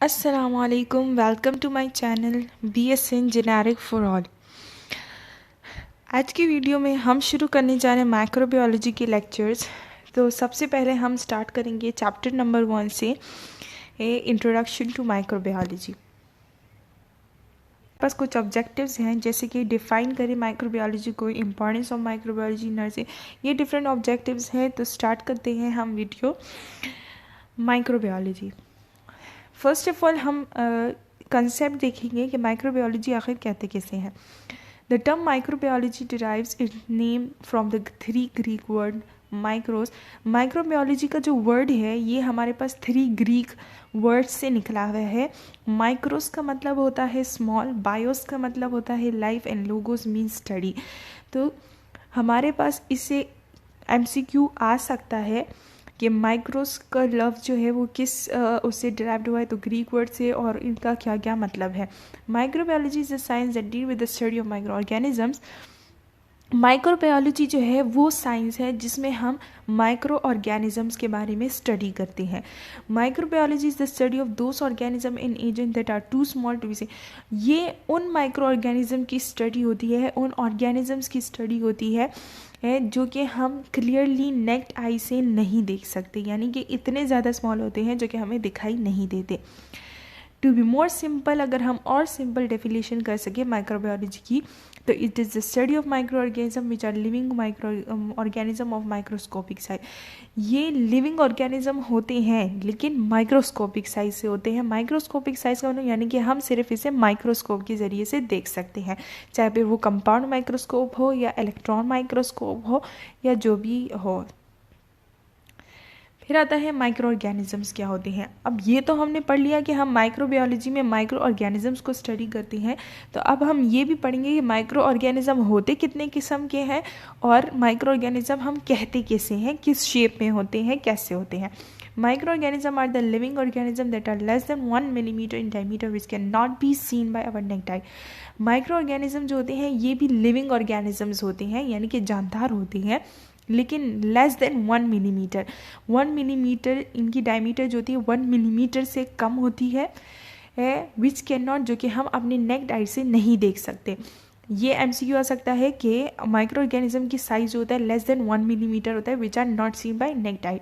Assalamualaikum, welcome to my channel BSN Generic for All। आज की video में हम शुरू करने जा रहे हैं माइक्रोबायोलॉजी के लेक्चर्स। तो सबसे पहले हम स्टार्ट करेंगे चैप्टर नंबर 1 से, इंट्रोडक्शन टू माइक्रोबायोलॉजी। पास कुछ ऑब्जेक्टिव्स हैं, जैसे कि डिफाइन करें माइक्रोबायोलॉजी को, इम्पोर्टेंस ऑफ माइक्रोबायोलॉजी, नर्सिंग, ये डिफरेंट ऑब्जेक्टिव्स हैं। तो स्टार्ट करते हैं हम video. Microbiology, first of all हम कंसेप्ट देखेंगे कि माइक्रोबायोलॉजी आखिर कहते किसे हैं। The term microbiology derives its name from the 3 Greek word micros. Microbiology का जो वर्ड है ये हमारे पास 3 ग्रीक वर्ड से निकला हुआ है। माइक्रोस का मतलब होता है स्मॉल, बायोस का मतलब होता है life, and logos mean study. तो हमारे पास इससे MCQ आ सकता है कि माइक्रोस का लफ्ज़ जो है वो किस उससे डिराइव्ड हुआ है, तो ग्रीक वर्ड से, और इनका क्या क्या मतलब है। Microbiology is a science that deal with the study of micro organisms. Microbiology जो है वो साइंस है जिसमें हम माइक्रो ऑर्गेनिजम्स के बारे में स्टडी करते हैं। Microbiology is the study of those organism in agent that are too small to be seen. ये उन माइक्रो ऑर्गेनिज्म की स्टडी होती है, उन ऑर्गेनिजम्स की स्टडी होती है जो कि हम क्लियरली नेक्ड आई से नहीं देख सकते, यानी कि इतने ज़्यादा स्मॉल होते हैं जो कि हमें दिखाई नहीं देते। टू बी मोर सिंपल, अगर हम और सिंपल डेफिनेशन कर सके माइक्रोबायोलॉजी की, तो it is the study of micro organism which are living micro organism of microscopic size. ये लिविंग ऑर्गेनिज्म होते हैं लेकिन माइक्रोस्कोपिक साइज से होते हैं। माइक्रोस्कोपिक साइज का मतलब यानी कि हम सिर्फ इसे माइक्रोस्कोप के ज़रिए से देख सकते हैं, चाहे फिर वो कंपाउंड माइक्रोस्कोप हो या इलेक्ट्रॉन माइक्रोस्कोप हो या जो भी हो। फिर आता है माइक्रो ऑर्गेनिजम्स क्या होते हैं। अब ये तो हमने पढ़ लिया कि हम माइक्रोबायोलॉजी में माइक्रो ऑर्गेनिजम्स को स्टडी करते हैं, तो अब हम ये भी पढ़ेंगे कि माइक्रो ऑर्गेनिज्म होते कितने किस्म के हैं और माइक्रो ऑर्गेनिज्म हम कहते कैसे हैं, किस शेप में होते हैं, कैसे होते हैं। Micro organism are the living organism that are less than 1 millimetre in diameter which can not be seen by our naked eye. Micro organism जो होते हैं ये भी लिविंग ऑर्गेनिजम्स होते हैं, यानी कि जानदार होते हैं, लेकिन लेस देन 1 मिलीमीटर। 1 मिलीमीटर इनकी डायमीटर जो होती है 1 मिलीमीटर से कम होती है, विच कैन नॉट, जो कि हम अपने नेक्ड आई से नहीं देख सकते। ये MCQ आ सकता है कि माइक्रो ऑर्गेनिज्म की साइज जो होता है लेस देन 1 मिलीमीटर होता है, which are not seen by naked eye.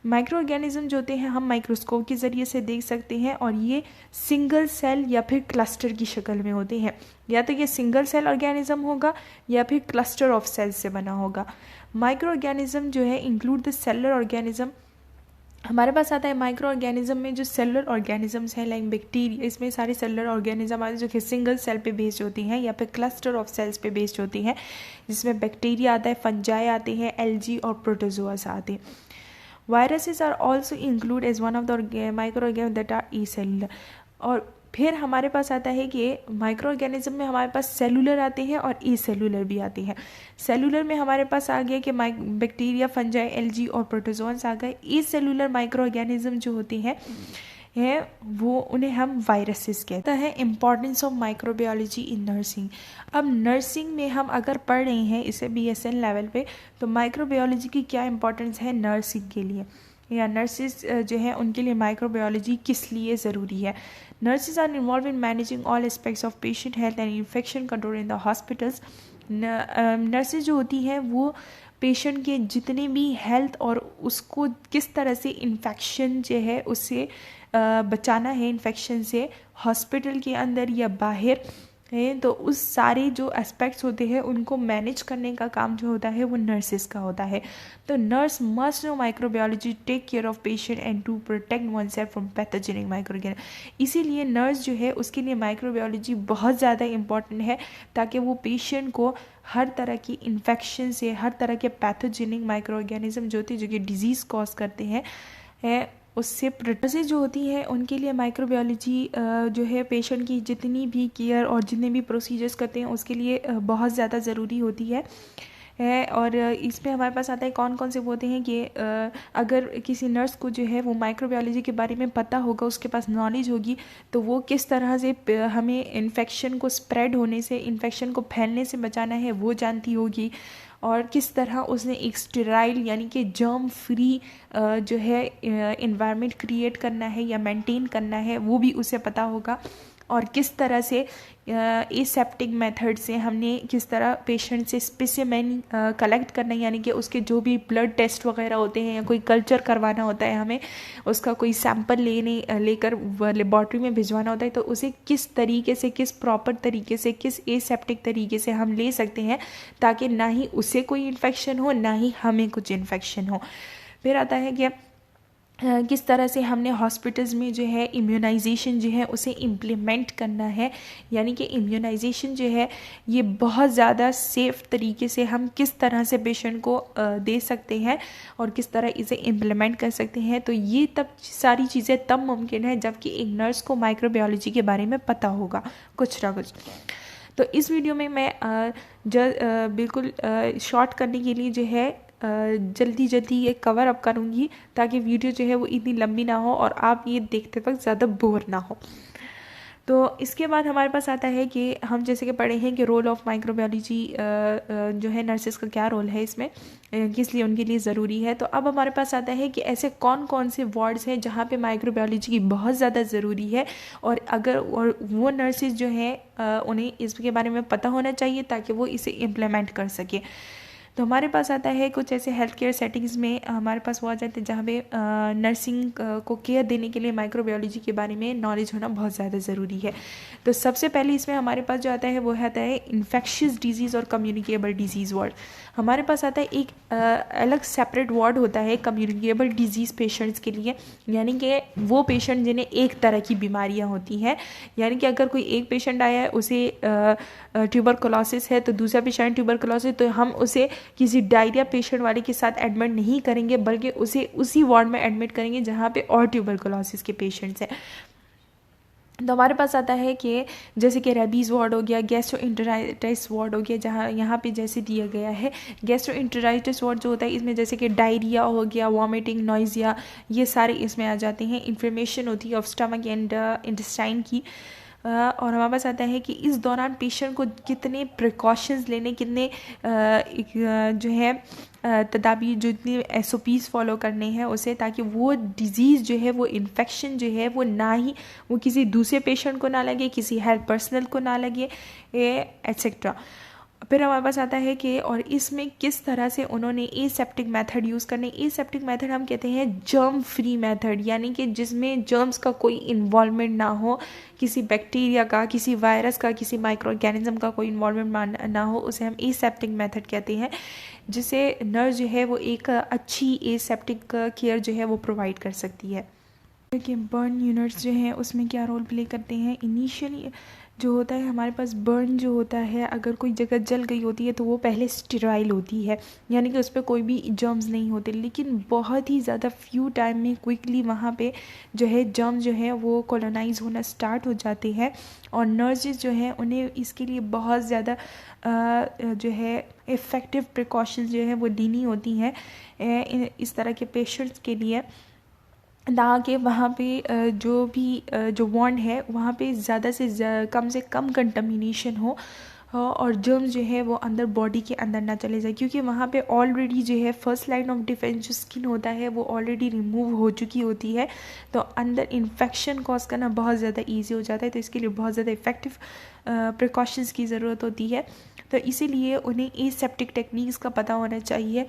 Micro organism जो होते हैं हम माइक्रोस्कोप के ज़रिए से देख सकते हैं, और ये सिंगल सेल या फिर क्लस्टर की शक्ल में होते हैं। या तो ये सिंगल सेल ऑर्गेनिज्म होगा या फिर क्लस्टर ऑफ सेल्स से बना होगा। माइक्रो ऑर्गेनिज्म जो है इंक्लूड द सेलुलर ऑर्गेनिज्म। हमारे पास आता है माइक्रो ऑर्गेनिज्म में जो सेलुलर ऑर्गेनिजम्स हैं लाइक बैक्टीरिया, इसमें सारे सेलुलर ऑर्गेनिज्म आते हैं जो कि सिंगल सेल पे बेस्ड होती हैं या फिर क्लस्टर ऑफ सेल्स पे बेस्ड होती हैं, जिसमें बैक्टीरिया आता है, फंजाई आते हैं, एल्गी और प्रोटोजोआस आते हैं। Viruses are also include as one of the micro organism that are acellular. और फिर हमारे पास आता है कि माइक्रो ऑर्गेनिज्म में हमारे पास सेलुलर आते हैं और ई सेलुलर भी आते हैं। सेलुलर में हमारे पास आ गया कि बैक्टीरिया, फंजाई, एल्गी और प्रोटोजोन्स आ गए। ई सेलुलर माइक्रो ऑर्गेनिज्म जो होती हैं वो उन्हें हम वायरसेस कहते हैं। Importance of microbiology in nursing. अब नर्सिंग में हम अगर पढ़ रहे हैं इसे BSN लेवल पे, तो माइक्रोबायोलॉजी की क्या इंपॉर्टेंस है नर्सिंग के लिए, या नर्सिस जो है उनके लिए माइक्रोबायोलॉजी किस लिए ज़रूरी है। Nurses are involve in managing all aspects of patient health and infection control in the hospitals. Nurses जो होती हैं वो पेशेंट के जितने भी हेल्थ और उसको किस तरह से इन्फेक्शन जो है उससे बचाना है, इन्फेक्शन से, हॉस्पिटल के अंदर या बाहर है, तो उस सारे जो एस्पेक्ट्स होते हैं उनको मैनेज करने का काम जो होता है वो नर्सिस का होता है। तो nurse must know microbiology, take care of patient and to protect oneself from pathogenic microorganism. इसीलिए नर्स जो है उसके लिए माइक्रोबायोलॉजी बहुत ज़्यादा इंपॉर्टेंट है, ताकि वो पेशेंट को हर तरह की इन्फेक्शन से, हर तरह के पैथोजेनिक माइक्रो ऑर्गेनिज्म जो होती है जो कि डिजीज़ कॉज करते हैं उससे प्रोटेक्ट जो होती है, उनके लिए माइक्रोबायोलॉजी जो है पेशेंट की जितनी भी केयर और जितने भी प्रोसीजर्स करते हैं उसके लिए बहुत ज़्यादा ज़रूरी होती है। और इसमें हमारे पास आता है कौन कौन से वो होते हैं कि अगर किसी नर्स को जो है वो माइक्रोबायोलॉजी के बारे में पता होगा, उसके पास नॉलेज होगी, तो वो किस तरह से हमें इन्फेक्शन को स्प्रेड होने से, इन्फेक्शन को फैलने से बचाना है वो जानती होगी। और किस तरह उसने एक स्टेराइल यानी कि जर्म फ्री जो है इन्वायरमेंट क्रिएट करना है या मेंटेन करना है वो भी उसे पता होगा। और किस तरह से एसेप्टिक मेथड से हमने किस तरह पेशेंट से स्पेसिमेन कलेक्ट करना है, यानी कि उसके जो भी ब्लड टेस्ट वगैरह होते हैं या कोई कल्चर करवाना होता है, हमें उसका कोई सैंपल लेकर लेबॉर्ट्री में भिजवाना होता है, तो उसे किस तरीके से, किस प्रॉपर तरीके से, किस एसेप्टिक तरीके से हम ले सकते हैं ताकि ना ही उसे कोई इन्फेक्शन हो ना ही हमें कुछ इन्फेक्शन हो। फिर आता है कि किस तरह से हमने हॉस्पिटल्स में जो है इम्यूनाइजेशन जो है उसे इम्प्लीमेंट करना है, यानी कि इम्यूनाइजेशन जो है ये बहुत ज़्यादा सेफ़ तरीके से हम किस तरह से पेशेंट को दे सकते हैं और किस तरह इसे इम्प्लीमेंट कर सकते हैं। तो ये तब सारी चीज़ें तब मुमकिन है जबकि एक नर्स को माइक्रोबायोलॉजी के बारे में पता होगा कुछ ना कुछ। तो इस वीडियो में मैं बिल्कुल शॉर्ट करने के लिए जो है जल्दी ये कवर अप करूँगी ताकि वीडियो जो है वो इतनी लंबी ना हो और आप ये देखते वक्त ज़्यादा बोर ना हो। तो इसके बाद हमारे पास आता है कि हम जैसे कि पढ़े हैं कि रोल ऑफ माइक्रोबायोलॉजी जो है नर्सेस का क्या रोल है इसमें, किस लिए उनके लिए ज़रूरी है। तो अब हमारे पास आता है कि ऐसे कौन कौन से वार्ड्स हैं जहाँ पे माइक्रोबायोलॉजी की बहुत ज़्यादा ज़रूरी है और वो नर्सेस जो हैं उन्हें इसके बारे में पता होना चाहिए ताकि वो इसे इम्प्लीमेंट कर सके। तो हमारे पास आता है कुछ ऐसे हेल्थ केयर सेटिंग्स में हमारे पास वो आ जाते हैं जहाँ पे नर्सिंग को केयर देने के लिए माइक्रोबायोलॉजी के बारे में नॉलेज होना बहुत ज़्यादा ज़रूरी है। तो सबसे पहले इसमें हमारे पास जो आता है वो आता है इन्फेक्शियस डिजीज़ और कम्युनिकेबल डिजीज़ वार्ड। हमारे पास आता है एक अलग सेपरेट वार्ड होता है कम्युनिकेबल डिजीज़ पेशेंट्स के लिए, यानी कि वो पेशेंट जिन्हें एक तरह की बीमारियां होती हैं, यानी कि अगर कोई एक पेशेंट आया है उसे ट्यूबरकुलोसिस है तो दूसरा पेशेंट ट्यूबरकुलोसिस, तो हम उसे किसी डायरिया पेशेंट वाले के साथ एडमिट नहीं करेंगे बल्कि उसे उसी वार्ड में एडमिट करेंगे जहाँ पे और ट्यूबरकुलोसिस के पेशेंट्स हैं। तो हमारे पास आता है कि जैसे कि रेबीज़ वार्ड हो गया, गैस्ट्रोएंटेराइटिस वार्ड हो गया, जहाँ यहाँ पे जैसे दिया गया है गैस्ट्रोएंटेराइटिस वार्ड जो होता है इसमें जैसे कि डायरिया हो गया, वॉमिटिंग, नॉइजिया, ये सारे इसमें आ जाते हैं। इन्फ्लेमेशन होती है ऑफ स्टमक एंड इंटेस्टाइन की। और हमारे पास आता है कि इस दौरान पेशेंट को कितने प्रिकॉशंस लेने, कितने जो है तदाबीर, जो इतनी SOPs फॉलो करने हैं उसे, ताकि वो डिज़ीज़ जो है, वो इन्फेक्शन जो है वो ना ही वो किसी दूसरे पेशेंट को ना लगे, किसी हेल्थ पर्सनल को ना लगे, एट्सेट्रा। फिर हमारे पास आता है कि और इसमें किस तरह से उन्होंने एसेप्टिक मेथड यूज़ करने। एसेप्टिक मेथड हम कहते हैं जर्म फ्री मेथड, यानी कि जिसमें जर्म्स का कोई इन्वॉल्वमेंट ना हो, किसी बैक्टीरिया का, किसी वायरस का, किसी माइक्रो ऑर्गेनिज्म का कोई इन्वॉल्वमेंट ना हो, उसे हम एसेप्टिक मेथड कहते हैं, जिसे नर्स जो है वो एक अच्छी एसेप्टिक केयर जो है वो प्रोवाइड कर सकती है। कि बर्न यूनिट्स जो हैं उसमें क्या रोल प्ले करते हैं। इनिशियली जो होता है हमारे पास बर्न जो होता है, अगर कोई जगह जल गई होती है तो वो पहले स्टेराइल होती है, यानी कि उस पर कोई भी जर्म्स नहीं होते, लेकिन बहुत ही ज़्यादा फ्यू टाइम में क्विकली वहाँ पे जो है जर्म जो है वो कॉलोनाइज होना स्टार्ट हो जाते हैं और नर्सेज जो हैं उन्हें इसके लिए बहुत ज़्यादा जो है इफ़ेक्टिव प्रिकॉशंस जो है वो लेनी होती हैं इस तरह के पेशेंट्स के लिए, ताकि वहाँ पे जो भी जो वॉन्ड है वहाँ पे ज़्यादा से कम कंटामिनेशन हो और जर्म्स जो है वो अंदर बॉडी के अंदर ना चले जाए, क्योंकि वहाँ पे ऑलरेडी जो है फर्स्ट लाइन ऑफ डिफेंस जो स्किन होता है वो ऑलरेडी रिमूव हो चुकी होती है, तो अंदर इन्फेक्शन कॉज करना बहुत ज़्यादा ईजी हो जाता है। तो इसके लिए बहुत ज़्यादा इफ़ेक्टिव प्रिकॉशंस की ज़रूरत होती है। तो इसीलिए उन्हें एसेप्टिक टेक्निक्स का पता होना चाहिए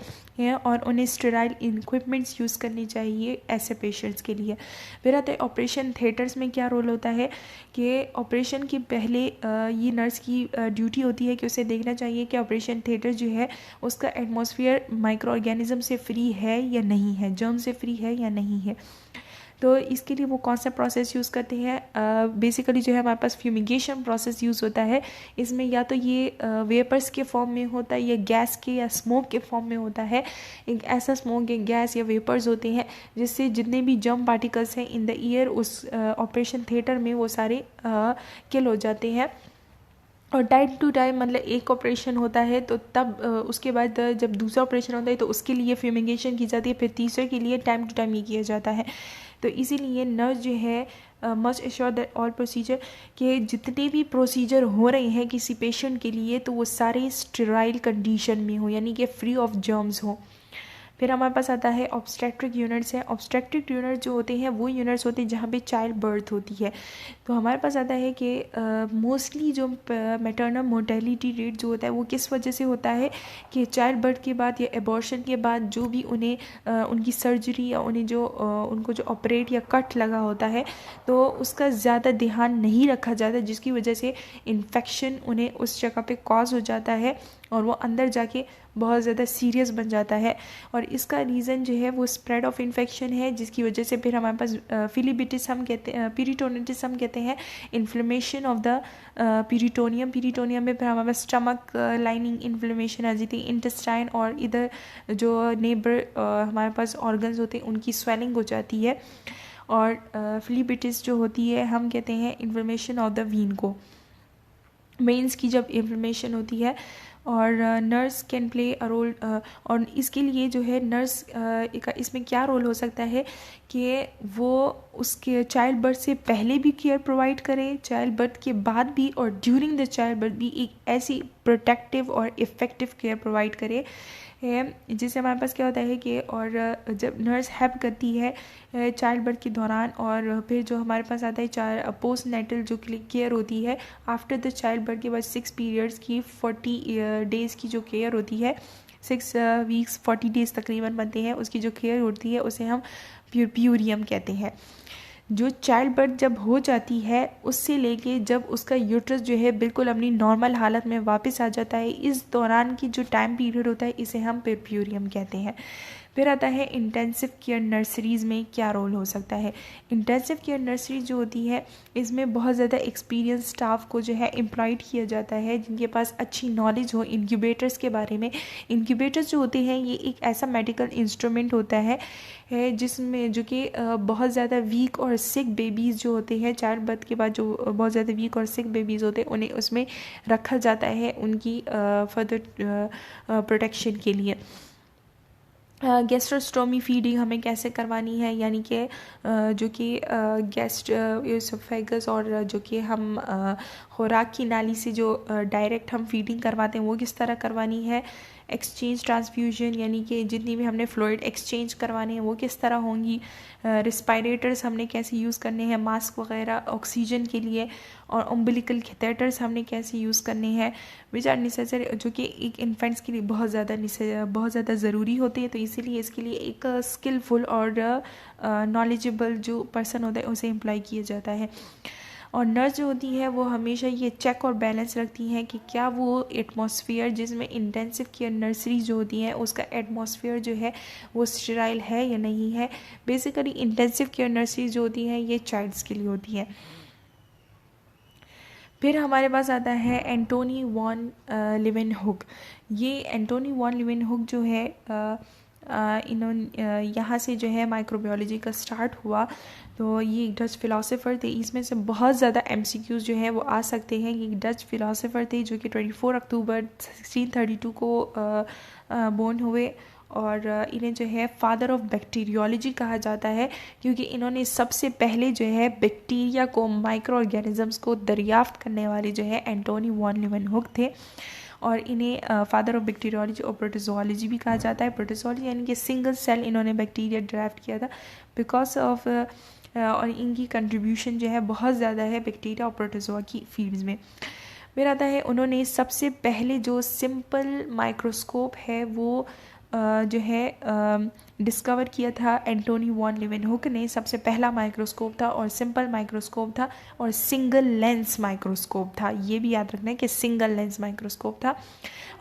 और उन्हें स्टेराइल इक्विपमेंट्स यूज़ करनी चाहिए ऐसे पेशेंट्स के लिए। फिर आता है ऑपरेशन थिएटर्स में क्या रोल होता है कि ऑपरेशन के पहले ये नर्स की ड्यूटी होती है कि उसे देखना चाहिए कि ऑपरेशन थिएटर जो है उसका एटमॉस्फेयर माइक्रो ऑर्गेनिज्म से फ्री है या नहीं है, जर्म से फ्री है या नहीं है। तो इसके लिए वो कौन सा प्रोसेस यूज़ करते हैं, बेसिकली जो है हमारे पास फ्यूमिगेशन प्रोसेस यूज़ होता है। इसमें या तो ये वेपर्स के फॉर्म में होता है या गैस के या स्मोक के फॉर्म में होता है। एक ऐसा स्मोक या गैस या वेपर्स होते हैं जिससे जितने भी जर्म पार्टिकल्स हैं इन द एयर उस ऑपरेशन थिएटर में वो सारे किल हो जाते हैं। और टाइम टू टाइम मतलब एक ऑपरेशन होता है तो तब उसके बाद जब दूसरा ऑपरेशन होता है तो उसके लिए फ्यूमिगेशन की जाती है, फिर तीसरे के लिए टाइम टू टाइम ये किया जाता है। तो इसीलिए नर्स जो है must assure that all procedure, कि जितने भी प्रोसीजर हो रहे हैं किसी पेशेंट के लिए तो वो सारे स्टेराइल कंडीशन में हो, यानी कि फ्री ऑफ जर्म्स हो। फिर हमारे पास आता है ऑब्स्टेट्रिक यूनिट्स है। ऑब्स्टेट्रिक यूनिट जो होते हैं वो यूनिट्स होते हैं जहाँ पे चाइल्ड बर्थ होती है। तो हमारे पास आता है कि मोस्टली जो मैटरनल मोर्टेलिटी रेट जो होता है वो किस वजह से होता है कि चाइल्ड बर्थ के बाद या एबॉर्शन के बाद जो भी उन्हें उनकी सर्जरी या उन्हें जो उनको जो ऑपरेट या कट लगा होता है तो उसका ज़्यादा ध्यान नहीं रखा जाता, जिसकी वजह से इन्फेक्शन उन्हें उस जगह पे कॉज हो जाता है और वो अंदर जाके बहुत ज़्यादा सीरियस बन जाता है। और इसका रीज़न जो है वो स्प्रेड ऑफ इन्फेक्शन है, जिसकी वजह से फिर हमारे पास फिलिबिटिस हम कहते हैं, पीरिटोनिटिस हम कहते हैं, इन्फ्लेमेशन ऑफ द पीरिटोनियम में फिर हमारे पास स्टमक लाइनिंग इन्फ्लेमेशन आ जाती है, इंटेस्टाइन और इधर जो नेबर हमारे पास ऑर्गन्स होते हैं उनकी स्वेलिंग हो जाती है। और फिलिबिटिस जो होती है हम कहते हैं इन्फ्लेमेशन ऑफ द वीन को, वेन्स की जब इन्फ्लेमेशन होती है। और nurse can play a role, और इसके लिए जो है नर्स का इसमें क्या रोल हो सकता है कि वो उसके चाइल्ड बर्थ से पहले भी केयर प्रोवाइड करे, चाइल्ड बर्थ के बाद भी और ड्यूरिंग द चाइल्ड बर्थ भी एक ऐसी प्रोटेक्टिव और इफ़ेक्टिव केयर प्रोवाइड करे है, जिससे हमारे पास क्या होता है कि और जब नर्स हेल्प करती है चाइल्ड बर्थ के दौरान, और फिर जो हमारे पास आता है पोस्ट नेटल जो केयर होती है आफ्टर द चाइल्ड बर्थ के बाद 6 पीरियड्स की 40 डेज़ की जो केयर होती है, 6 वीक्स 40 डेज़ तकरीबन बनते हैं, उसकी जो केयर होती है उसे हम प्यूरियम कहते हैं। जो चाइल्ड बर्थ जब हो जाती है उससे लेके जब उसका यूट्रस जो है बिल्कुल अपनी नॉर्मल हालत में वापस आ जाता है, इस दौरान की जो टाइम पीरियड होता है इसे हम प्यूरियम कहते हैं। फिर आता है इंटेंसिव केयर नर्सरीज़ में क्या रोल हो सकता है। इंटेंसिव केयर नर्सरी जो होती है इसमें बहुत ज़्यादा एक्सपीरियंस स्टाफ को जो है एम्प्लॉयड किया जाता है, जिनके पास अच्छी नॉलेज हो इंक्यूबेटर्स के बारे में। इंक्यूबेटर्स जो होते हैं ये एक ऐसा मेडिकल इंस्ट्रूमेंट होता है जिसमें जो कि बहुत ज़्यादा वीक और सिक बेबीज़ जो होते हैं चाइल्ड बर्थ के बाद, जो बहुत ज़्यादा वीक और सिक बेबीज़ होते हैं उन्हें उसमें रखा जाता है उनकी फर्दर प्रोटेक्शन के लिए। गैस्ट्रोस्टोमी फीडिंग हमें कैसे करवानी है, यानी कि जो कि गैस्ट एसोफेगस और जो कि हम खुराक की नाली से जो डायरेक्ट हम फीडिंग करवाते हैं वो किस तरह करवानी है। एक्सचेंज ट्रांसफ्यूजन यानी कि जितनी भी हमने फ्लूइड एक्सचेंज करवाने हैं वो किस तरह होंगी। रिस्पायरेटर्स हमने कैसे यूज़ करने हैं, मास्क वगैरह ऑक्सीजन के लिए, और अम्बिलिकल कैथेटर्स हमने कैसे यूज़ करने हैं, विच आर नेसेसरी, जो कि एक इन्फेंट्स के लिए बहुत ज़्यादा ज़रूरी होते हैं। तो इसीलिए इसके लिए एक स्किलफुल और नॉलेजेबल जो पर्सन होता है उसे एम्प्लॉय किया जाता है। और नर्स जो होती है वो हमेशा ये चेक और बैलेंस रखती हैं कि क्या वो एटमॉस्फेयर जिसमें इंटेंसिव केयर नर्सरी जो होती हैं उसका एटमॉस्फेयर जो है वो स्टेराइल है या नहीं है। बेसिकली इंटेंसिव केयर नर्सरी जो होती हैं ये चाइल्ड्स के लिए होती हैं। फिर हमारे पास आता है एंटोनी वॉन लिवेनहुक। ये एंटोनी वॉन लिवेनहुक जो है इन्होंने यहाँ से जो है माइक्रोबायोलॉजी का स्टार्ट हुआ। तो ये एक डच फ़िलासफ़र थे, इसमें से बहुत ज़्यादा MCQs जो है वो आ सकते हैं। ये एक डच फ़िलासफ़र थे जो कि 24 अक्टूबर 1632 को बोर्न हुए, और इन्हें जो है फादर ऑफ बैक्टीरियोलॉजी कहा जाता है क्योंकि इन्होंने सबसे पहले जो है बैक्टीरिया को, माइक्रो ऑर्गेनिजम्स को दरियाफ्त करने वाले जो है एंटोनी वॉन लिवेनहुक थे। और इन्हें फादर ऑफ बैक्टीरियोलॉजी और प्रोटोजोलॉजी भी कहा जाता है। प्रोटोजोलॉजी यानी कि सिंगल सेल इन्होंने बैक्टीरिया ड्राफ्ट किया था बिकॉज ऑफ और इनकी कंट्रीब्यूशन जो है बहुत ज़्यादा है बैक्टीरिया और प्रोटोजोआ की फील्ड्स में। फिर आता है उन्होंने सबसे पहले जो सिंपल माइक्रोस्कोप है वो जो है डिस्कवर किया था एंटोनी वॉन लिवेनहुक ने। सबसे पहला माइक्रोस्कोप था और सिंपल माइक्रोस्कोप था और सिंगल लेंस माइक्रोस्कोप था। ये भी याद रखना है कि सिंगल लेंस माइक्रोस्कोप था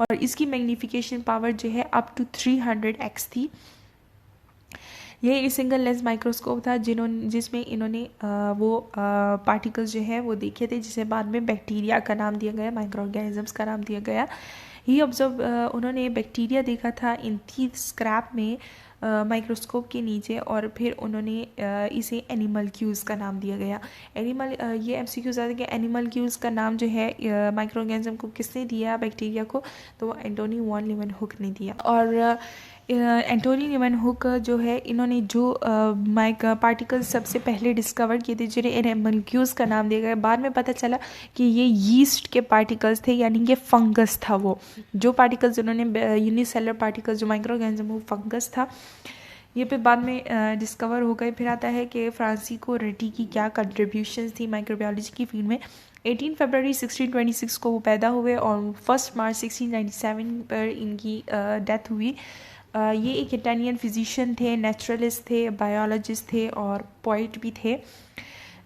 और इसकी मैग्नीफिकेशन पावर जो है अप टू 300x थी। ये सिंगल लेंस माइक्रोस्कोप था जिसमें इन्होंने वो पार्टिकल्स जो है वो देखे थे जिसे बाद में बैक्टीरिया का नाम दिया गया, माइक्रो ऑर्गेनिजम्स का नाम दिया गया। ही ऑब्जर्व उन्होंने बैक्टीरिया देखा था इन थीथ स्क्रैप में माइक्रोस्कोप के नीचे, और फिर उन्होंने इसे एनिमल क्यूज़ का नाम दिया गया। एनिमल ये MCQs आता है कि एनिमल क्यूज़ का नाम जो है माइक्रो ऑर्गेनिज्म को किसने दिया, बैक्टीरिया को, तो एंटोनी वॉन लिवेनहुक ने दिया। और एंटोनी न्यूमैन हुक जो है, इन्होंने जो पार्टिकल्स सबसे पहले डिस्कवर किए थे, जिन्हें इन्हें मॉलिक्यूल्स का नाम दिया गया। बाद में पता चला कि ये यीस्ट के पार्टिकल्स थे, यानी कि फंगस था। वो जो पार्टिकल्स उन्होंने यूनिसेलर पार्टिकल्स जो माइक्रो ऑर्गेनिज्म, वो फंगस था। ये पे बाद में डिस्कवर हो गए। फिर आता है कि फ्रांसिस्को रेड्डी की क्या कंट्रीब्यूशंस थी माइक्रोबायोलॉजी की फील्ड में। 18 फरवरी 1626 को वो पैदा हुए और 1 मार्च 1697 पर इनकी डेथ हुई। ये एक इटालियन फिजिशियन थे, नेचुरलिस्ट थे, बायोलॉजिस्ट थे और पोइट भी थे।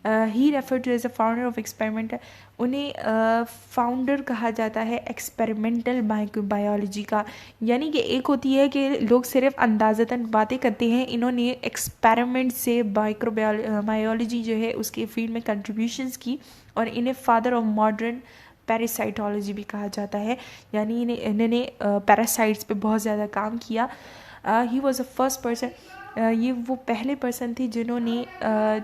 He refer to as a founder of experimental, उन्हें फाउंडर कहा जाता है एक्सपेरिमेंटल माइक्रोबायोलॉजी का। यानी कि एक होती है कि लोग सिर्फ अंदाज़तन बातें करते हैं, इन्होंने एक्सपेरिमेंट से माइक्रोबायोलॉजी जो है उसके फील्ड में कंट्रीब्यूशंस की, और इन्हें फादर ऑफ मॉडर्न पैरासाइटोलॉजी भी कहा जाता है। यानी इन्होंने पैरासाइट्स पे बहुत ज़्यादा काम किया। He was a first person, ये वो पहले पर्सन थे जिन्होंने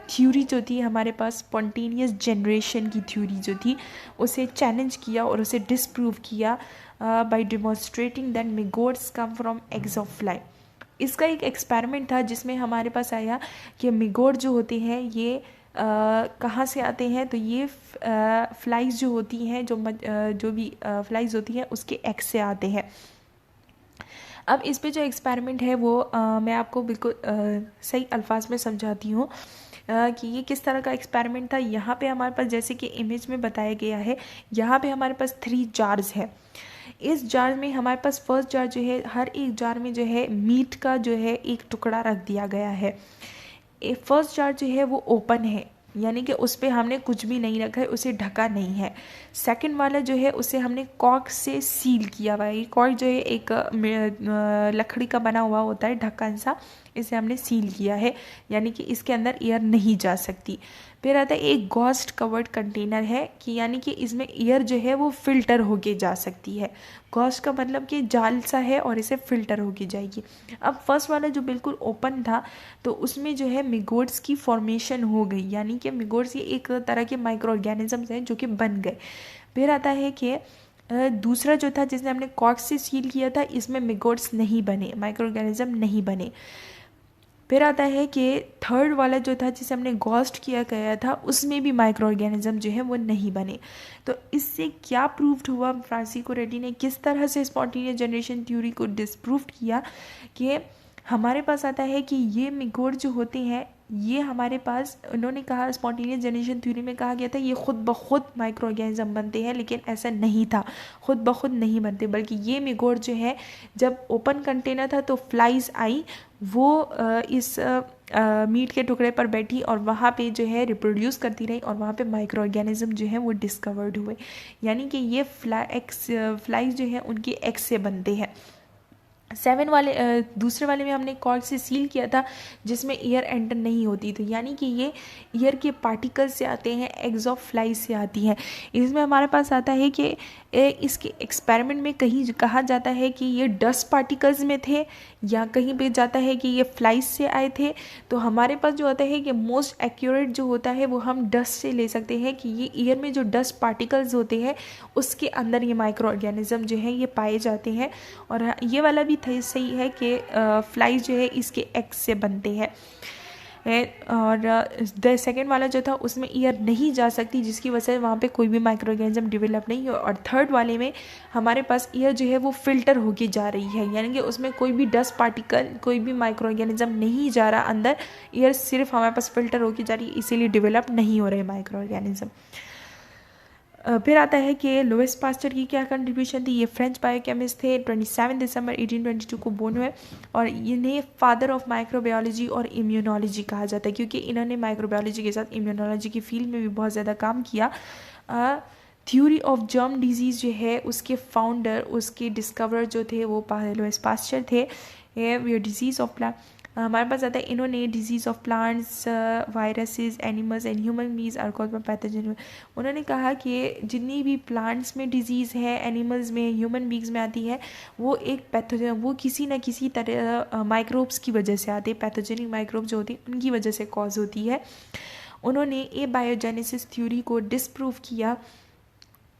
थ्योरी जो थी हमारे पास स्पॉन्टेनियस जनरेशन की थ्योरी जो थी उसे चैलेंज किया और उसे डिसप्रूव किया by demonstrating that maggots come from eggs of fly. इसका एक एक्सपेरिमेंट था जिसमें हमारे पास आया कि मिगोट जो होते हैं ये कहाँ से आते हैं। तो ये फ्लाइज जो होती हैं, जो भी फ्लाइज होती हैं उसके एग से आते हैं। अब इस पे जो एक्सपेरिमेंट है वो मैं आपको बिल्कुल सही अल्फाज में समझाती हूँ कि ये किस तरह का एक्सपेरिमेंट था। यहाँ पे हमारे पास, जैसे कि इमेज में बताया गया है, यहाँ पे हमारे पास 3 जार्स है। इस जार में हमारे पास फर्स्ट जार जो है, हर एक जार में जो है मीट का जो है एक टुकड़ा रख दिया गया है। फर्स्ट जार जो है वो ओपन है, यानी कि उस पर हमने कुछ भी नहीं रखा है, उसे ढका नहीं है। सेकंड वाला जो है उसे हमने कॉर्क से सील किया हुआ है। कॉर्क जो है एक लकड़ी का बना हुआ होता है ढक्कन सा, इसे हमने सील किया है, यानी कि इसके अंदर एयर नहीं जा सकती। फिर आता है एक गॉस्ट कवर्ड कंटेनर है कि यानी कि इसमें एयर जो है वो फिल्टर होके जा सकती है। गॉस्ट का मतलब कि जाल सा है और इसे फिल्टर होके जाएगी। अब फर्स्ट वाला जो बिल्कुल ओपन था तो उसमें जो है मिगोट्स की फॉर्मेशन हो गई, यानी कि मिगोट्स ये एक तरह के माइक्रो ऑर्गेनिजम्स हैं जो कि बन गए। फिर आता है कि दूसरा जो था जिसने हमने कॉर्क से सील किया था, इसमें मिगोट्स नहीं बने, माइक्रो ऑर्गेनिज्म नहीं बने। फिर आता है कि थर्ड वाला जो था जिसे हमने गॉस्ट किया गया था, उसमें भी माइक्रो ऑर्गेनिज्म जो है वो नहीं बने। तो इससे क्या प्रूव्ड हुआ, फ्रांसिस्को रेड्डी ने किस तरह से स्पॉन्टेनियस जनरेशन थ्योरी को डिसप्रूव किया कि हमारे पास आता है कि ये मिगोट जो होते हैं ये हमारे पास, उन्होंने कहा स्पॉन्टेनियस जनरेशन थ्योरी में कहा गया था ये खुद ब खुद माइक्रो ऑर्गेनिज्म बनते हैं, लेकिन ऐसा नहीं था, खुद ब खुद नहीं बनते, बल्कि ये मिगोट जो है जब ओपन कंटेनर था तो फ्लाइज आई, वो इस मीट के टुकड़े पर बैठी और वहाँ पे जो है रिप्रोड्यूस करती रही और वहाँ पे माइक्रो ऑर्गेनिज्म जो है वो डिस्कवर्ड हुए। यानी कि ये फ्लाइज जो है उनके एग से बनते हैं। 7 वाले दूसरे वाले में हमने कॉर्क से सील किया था जिसमें एयर एंटर नहीं होती थी, यानी कि ये एयर के पार्टिकल से आते हैं, एग्स ऑफ फ्लाई से आती हैं। इसमें हमारे पास आता है कि इसके एक्सपेरिमेंट में कहीं कहा जाता है कि ये डस्ट पार्टिकल्स में थे या कहीं पे जाता है कि ये फ्लाइज से आए थे। तो हमारे पास जो होता है कि मोस्ट एक्यूरेट जो होता है वो हम डस्ट से ले सकते हैं कि ये एयर में जो डस्ट पार्टिकल्स होते हैं उसके अंदर ये माइक्रो ऑर्गेनिज्म जो है ये पाए जाते हैं। और ये वाला भी सही है कि फ्लाइज जो है इसके एग से बनते हैं। और द सेकेंड वाला जो था उसमें एयर नहीं जा सकती, जिसकी वजह से वहाँ पे कोई भी माइक्रो ऑर्गेनिज्म डेवलप नहीं हो। और थर्ड वाले में हमारे पास एयर जो है वो फिल्टर होके जा रही है, यानी कि उसमें कोई भी डस्ट पार्टिकल, कोई भी माइक्रो ऑर्गेनिज्म नहीं जा रहा अंदर, एयर सिर्फ हमारे पास फिल्टर होके जा रही है, इसीलिए डेवलप नहीं हो रहे माइक्रो ऑर्गेनिज्म। फिर आता है कि लुइस पास्चर की क्या कंट्रीब्यूशन थी। ये फ्रेंच बायोकेमिस्ट थे, 27 दिसंबर 1822 को बोर्न हुए और इन्हें फादर ऑफ माइक्रोबायोलॉजी और इम्यूनोलॉजी कहा जाता है क्योंकि इन्होंने माइक्रोबायोलॉजी के साथ इम्यूनोलॉजी की फील्ड में भी बहुत ज़्यादा काम किया। थ्योरी ऑफ जर्म डिजीज़ जो है उसके फाउंडर, उसके डिस्कवर जो थे वो लुइस पास्चर थे। ये डिजीज़ ऑफ प्लांट हमारे पास आता है, इन्होंने disease of plants, viruses, animals and human bees are caused by pathogen. उन्होंने कहा कि जितनी भी प्लांट्स में डिजीज़ है, एनिमल्स में, ह्यूमन बींग्स में आती है, वो एक पैथोजन, वो किसी न किसी तरह माइक्रोब्स की वजह से आती है। पैथोजेनिक माइक्रोब जो होती है उनकी वजह से कॉज होती है। उन्होंने ए बायोजेनेसिस थ्योरी को डिसप्रूव किया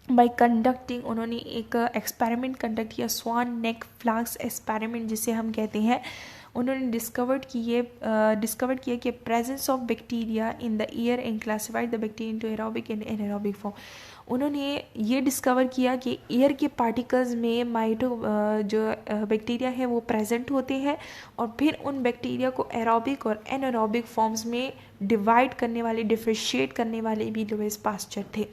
बाय कंडक्टिंग, उन्होंने एक एक्सपेरिमेंट कंडक्ट किया, स्वान नेक फ्लास्क एक्सपेरिमेंट जिसे हम कहते हैं। उन्होंने डिस्कवर किया कि presence of bacteria in the air and classified the bacteria into aerobic and anaerobic form. उन्होंने ये डिस्कवर किया कि एयर के पार्टिकल्स में जो बैक्टीरिया है वो प्रेजेंट होते हैं, और फिर उन बैक्टीरिया को एरोबिक और एनारोबिक फॉर्म्स में डिवाइड करने वाले, डिफरेंशिएट करने वाले भी लुईस पास्चर थे।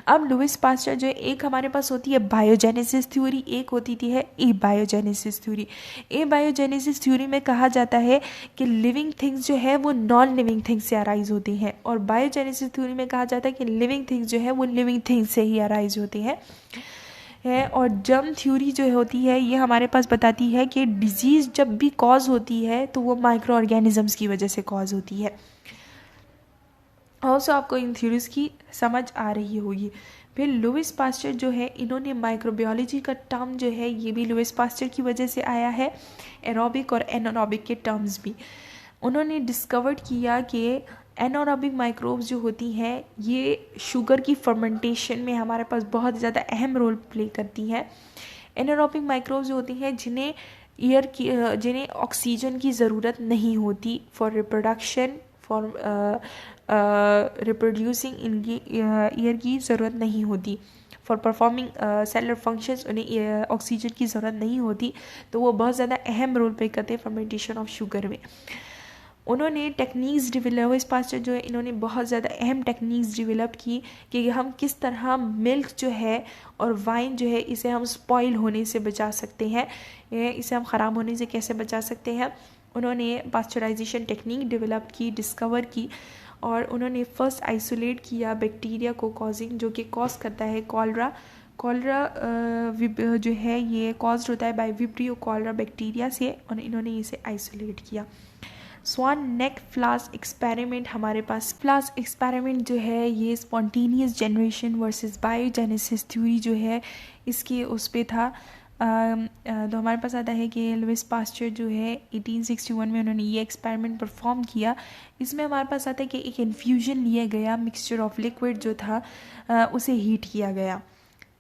अब लुईस पास्चर जो एक हमारे पास होती है बायोजेनेसिस थ्योरी, एक होती थी है ए बायोजेनेसिस थ्योरी। ए बायोजेनेसिस थ्योरी में कहा जाता है कि लिविंग थिंग्स जो है वो नॉन लिविंग थिंग्स से अराइज होती हैं, और बायोजेनेसिस थ्योरी में कहा जाता है कि लिविंग थिंग्स जो है वो लिविंग थिंग्स से ही अराइज होती हैं है। और जर्म थ्योरी जो होती है ये हमारे पास बताती है कि डिजीज़ जब भी कॉज होती है तो वो माइक्रो ऑर्गेनिजम्स की वजह से कॉज होती है। ऑल्सो आपको इन थ्योरीज की समझ आ रही होगी। फिर लुईस पास्चर जो है, इन्होंने माइक्रोबायोलॉजी का टर्म जो है ये भी लुईस पास्चर की वजह से आया है, एरोबिक और एनारोबिक के टर्म्स भी। उन्होंने डिस्कवर्ड किया कि एनारोबिक माइक्रोब्स जो होती हैं ये शुगर की फर्मेंटेशन में हमारे पास बहुत ज़्यादा अहम रोल प्ले करती हैं। एनारोबिक माइक्रोब्स जो होती हैं जिन्हें ऑक्सीजन की ज़रूरत नहीं होती फॉर रिप्रोडक्शन, फॉर रिप्रोड्यूसिंग, इनकी एयर की ज़रूरत नहीं होती, फॉर परफॉर्मिंग सेलुलर फंक्शंस, उन्हें ऑक्सीजन की ज़रूरत नहीं होती, तो वो बहुत ज़्यादा अहम रोल प्ले करते हैं फर्मेंटेशन ऑफ शुगर में। उन्होंने टेक्निक्स डेवलप, इस पास्चर जो है इन्होंने बहुत ज़्यादा अहम टेक्निक्स डेवलप की कि हम किस तरह मिल्क जो है और वाइन जो है इसे हम स्पॉइल होने से बचा सकते हैं, इसे हम ख़राब होने से कैसे बचा सकते हैं। उन्होंने पास्चराइजेशन टेक्निक डेवलप की, डिस्कवर की, और उन्होंने फर्स्ट आइसोलेट किया बैक्टीरिया को कॉजिंग, जो कि कॉज करता है कॉलरा। जो है ये कॉज होता है बाय विब्रियो कॉलरा बैक्टीरिया से, और इन्होंने इसे आइसोलेट किया। स्वान नेक फ्लास्क एक्सपेरिमेंट, हमारे पास फ्लास्क एक्सपेरिमेंट जो है ये spontaneous generation versus biogenesis theory जो है इसके उस पे था। तो हमारे पास आता है कि लुईस पास्चर जो है 1861 में उन्होंने ये एक्सपेरिमेंट परफॉर्म किया। इसमें हमारे पास आता है कि एक इन्फ्यूजन लिया गया, मिक्सचर ऑफ लिक्विड जो था उसे हीट किया गया।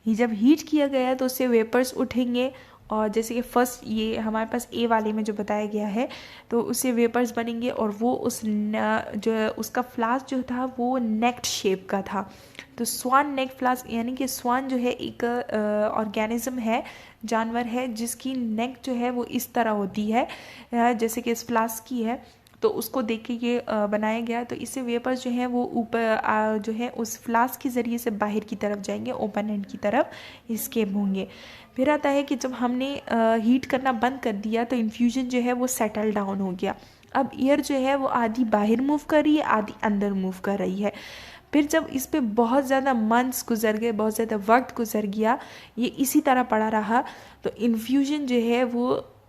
जब हीट किया गया तो उससे वेपर्स उठेंगे, और जैसे कि फर्स्ट ये हमारे पास ए वाले में जो बताया गया है तो उससे वेपर्स बनेंगे, और वो जो उसका फ्लास्क जो था वो नेक्ड शेप का था। तो स्वान नेक फ्लास्क, यानी कि स्वान जो है एक ऑर्गेनिज्म है, जानवर है जिसकी नेक जो है वो इस तरह होती है जैसे कि इस फ्लास्क की है, तो उसको देख के ये बनाया गया। तो इससे वेपर्स जो हैं वो ऊपर जो है उस फ्लास्क के ज़रिए से बाहर की तरफ जाएंगे, ओपन एंड की तरफ एस्केप होंगे। फिर आता है कि जब हमने हीट करना बंद कर दिया तो इन्फ्यूजन जो है वो सेटल डाउन हो गया। अब एयर जो है वो आधी बाहर मूव कर रही है, आधी अंदर मूव कर रही है। फिर जब इस पे बहुत ज़्यादा मंथ्स गुजर गए, बहुत ज़्यादा वक्त गुजर गया, ये इसी तरह पड़ा रहा, तो इन्फ्यूजन जो है वो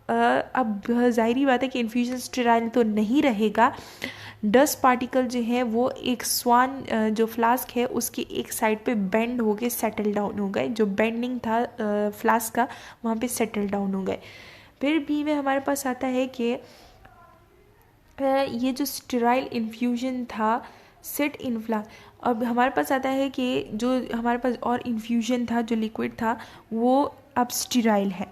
अब ज़ाहिरी बात है कि इन्फ्यूजन स्टेराइल तो नहीं रहेगा। डस्ट पार्टिकल जो है वो एक स्वान जो फ्लास्क है उसके एक साइड पे बेंड हो गए, सेटल डाउन हो गए, जो बेंडिंग था फ्लास्क का वहाँ पे सेटल डाउन हो गए। फिर भी में हमारे पास आता है कि ये जो स्टेराइल इन्फ्यूजन था सेट इन फ्लास्क, अब हमारे पास आता है कि जो हमारे पास और इन्फ्यूजन था जो लिक्विड था वो अब स्टेराइल है।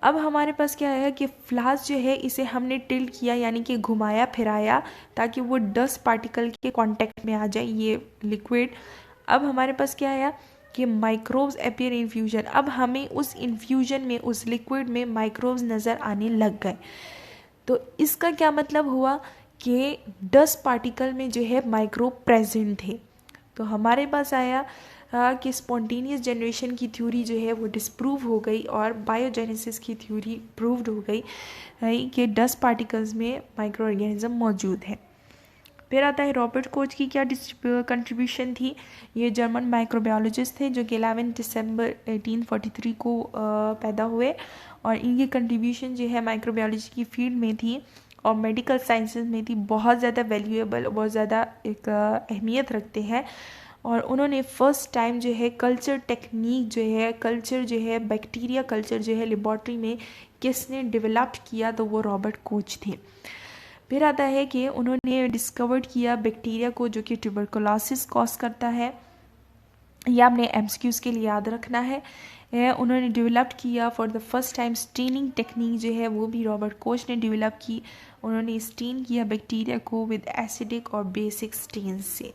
अब हमारे पास क्या है कि फ्लास्क जो है इसे हमने टिल्ट किया, यानी कि घुमाया फिराया ताकि वो डस्ट पार्टिकल के कांटेक्ट में आ जाए ये लिक्विड। अब हमारे पास क्या आया कि माइक्रोब्स अपीयर इन्फ्यूजन, अब हमें उस इन्फ्यूजन में, उस लिक्विड में माइक्रोब्स नज़र आने लग गए। तो इसका क्या मतलब हुआ कि डस्ट पार्टिकल में जो है माइक्रोब प्रेजेंट थे। तो हमारे पास आया कि स्पॉन्टेनियस जनरेशन की थ्योरी जो है वो डिस्प्रूव हो गई, और बायोजेनेसिस की थ्योरी प्रूव्ड हो गई कि डस्ट पार्टिकल्स में माइक्रो ऑर्गेनिज्म मौजूद है। फिर आता है रॉबर्ट कोच की क्या कंट्रीब्यूशन थी। ये जर्मन माइक्रोबायोलॉजिस्ट थे जो कि 11 दिसंबर 1843 को पैदा हुए, और इनकी कंट्रीब्यूशन जो है माइक्रोबायोलॉजी की फील्ड में थी और मेडिकल साइंसेज में थी, बहुत ज़्यादा वैल्यूएबल, बहुत ज़्यादा एक अहमियत रखते हैं। और उन्होंने फर्स्ट टाइम जो है कल्चर टेक्निक जो है बैक्टीरिया कल्चर जो है लेबॉर्ट्री में किसने डेवलप किया, तो वो रॉबर्ट कोच थे। फिर आता है कि उन्होंने डिस्कवर्ड किया बैक्टीरिया को जो कि ट्यूबरकुलोसिस कॉज करता है, ये आपने एमसीक्यूज़ के लिए याद रखना है। उन्होंने डेवलप किया for the first time staining technique जो है वो भी रॉबर्ट कोच ने डेवलप की। उन्होंने स्टेन किया बैक्टीरिया को विद एसिडिक और बेसिक स्टेन से।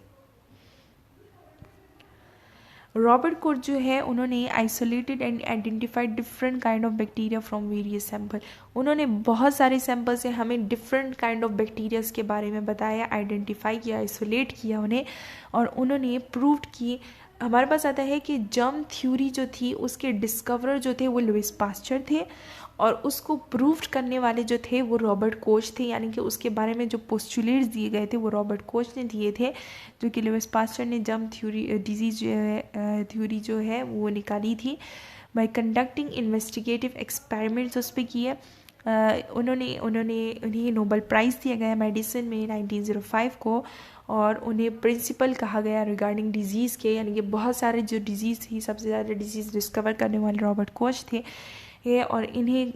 रॉबर्ट कोच जो है उन्होंने isolated and identified different kind of bacteria from various sample. उन्होंने बहुत सारे सैंपल से हमें डिफरेंट काइंड ऑफ बैक्टीरियाज के बारे में बताया, आइडेंटिफाई किया, आइसोलेट किया उन्हें, और उन्होंने प्रूव्ड की। हमारे पास आता है कि जर्म थ्योरी जो थी उसके डिस्कवरर जो थे वो लुइस पास्चर थे, और उसको प्रूव्ड करने वाले जो थे वो रॉबर्ट कोच थे, यानी कि उसके बारे में जो पोस्टुलेट्स दिए गए थे वो रॉबर्ट कोच ने दिए थे, जो कि लुइस पास्चर ने जर्म थ्योरी डिजीज थ्योरी जो है वो निकाली थी बाय कंडक्टिंग इन्वेस्टिगेटिव एक्सपेरिमेंट्स उस पर किए। उन्हें नोबेल प्राइज़ दिया गया मेडिसिन में 1905 को, और उन्हें प्रिंसिपल कहा गया रिगार्डिंग डिजीज़ के, यानी कि बहुत सारे जो डिजीज़ थी सबसे ज़्यादा डिजीज़ डिस्कवर करने वाले रॉबर्ट कोच थे। और इन्हें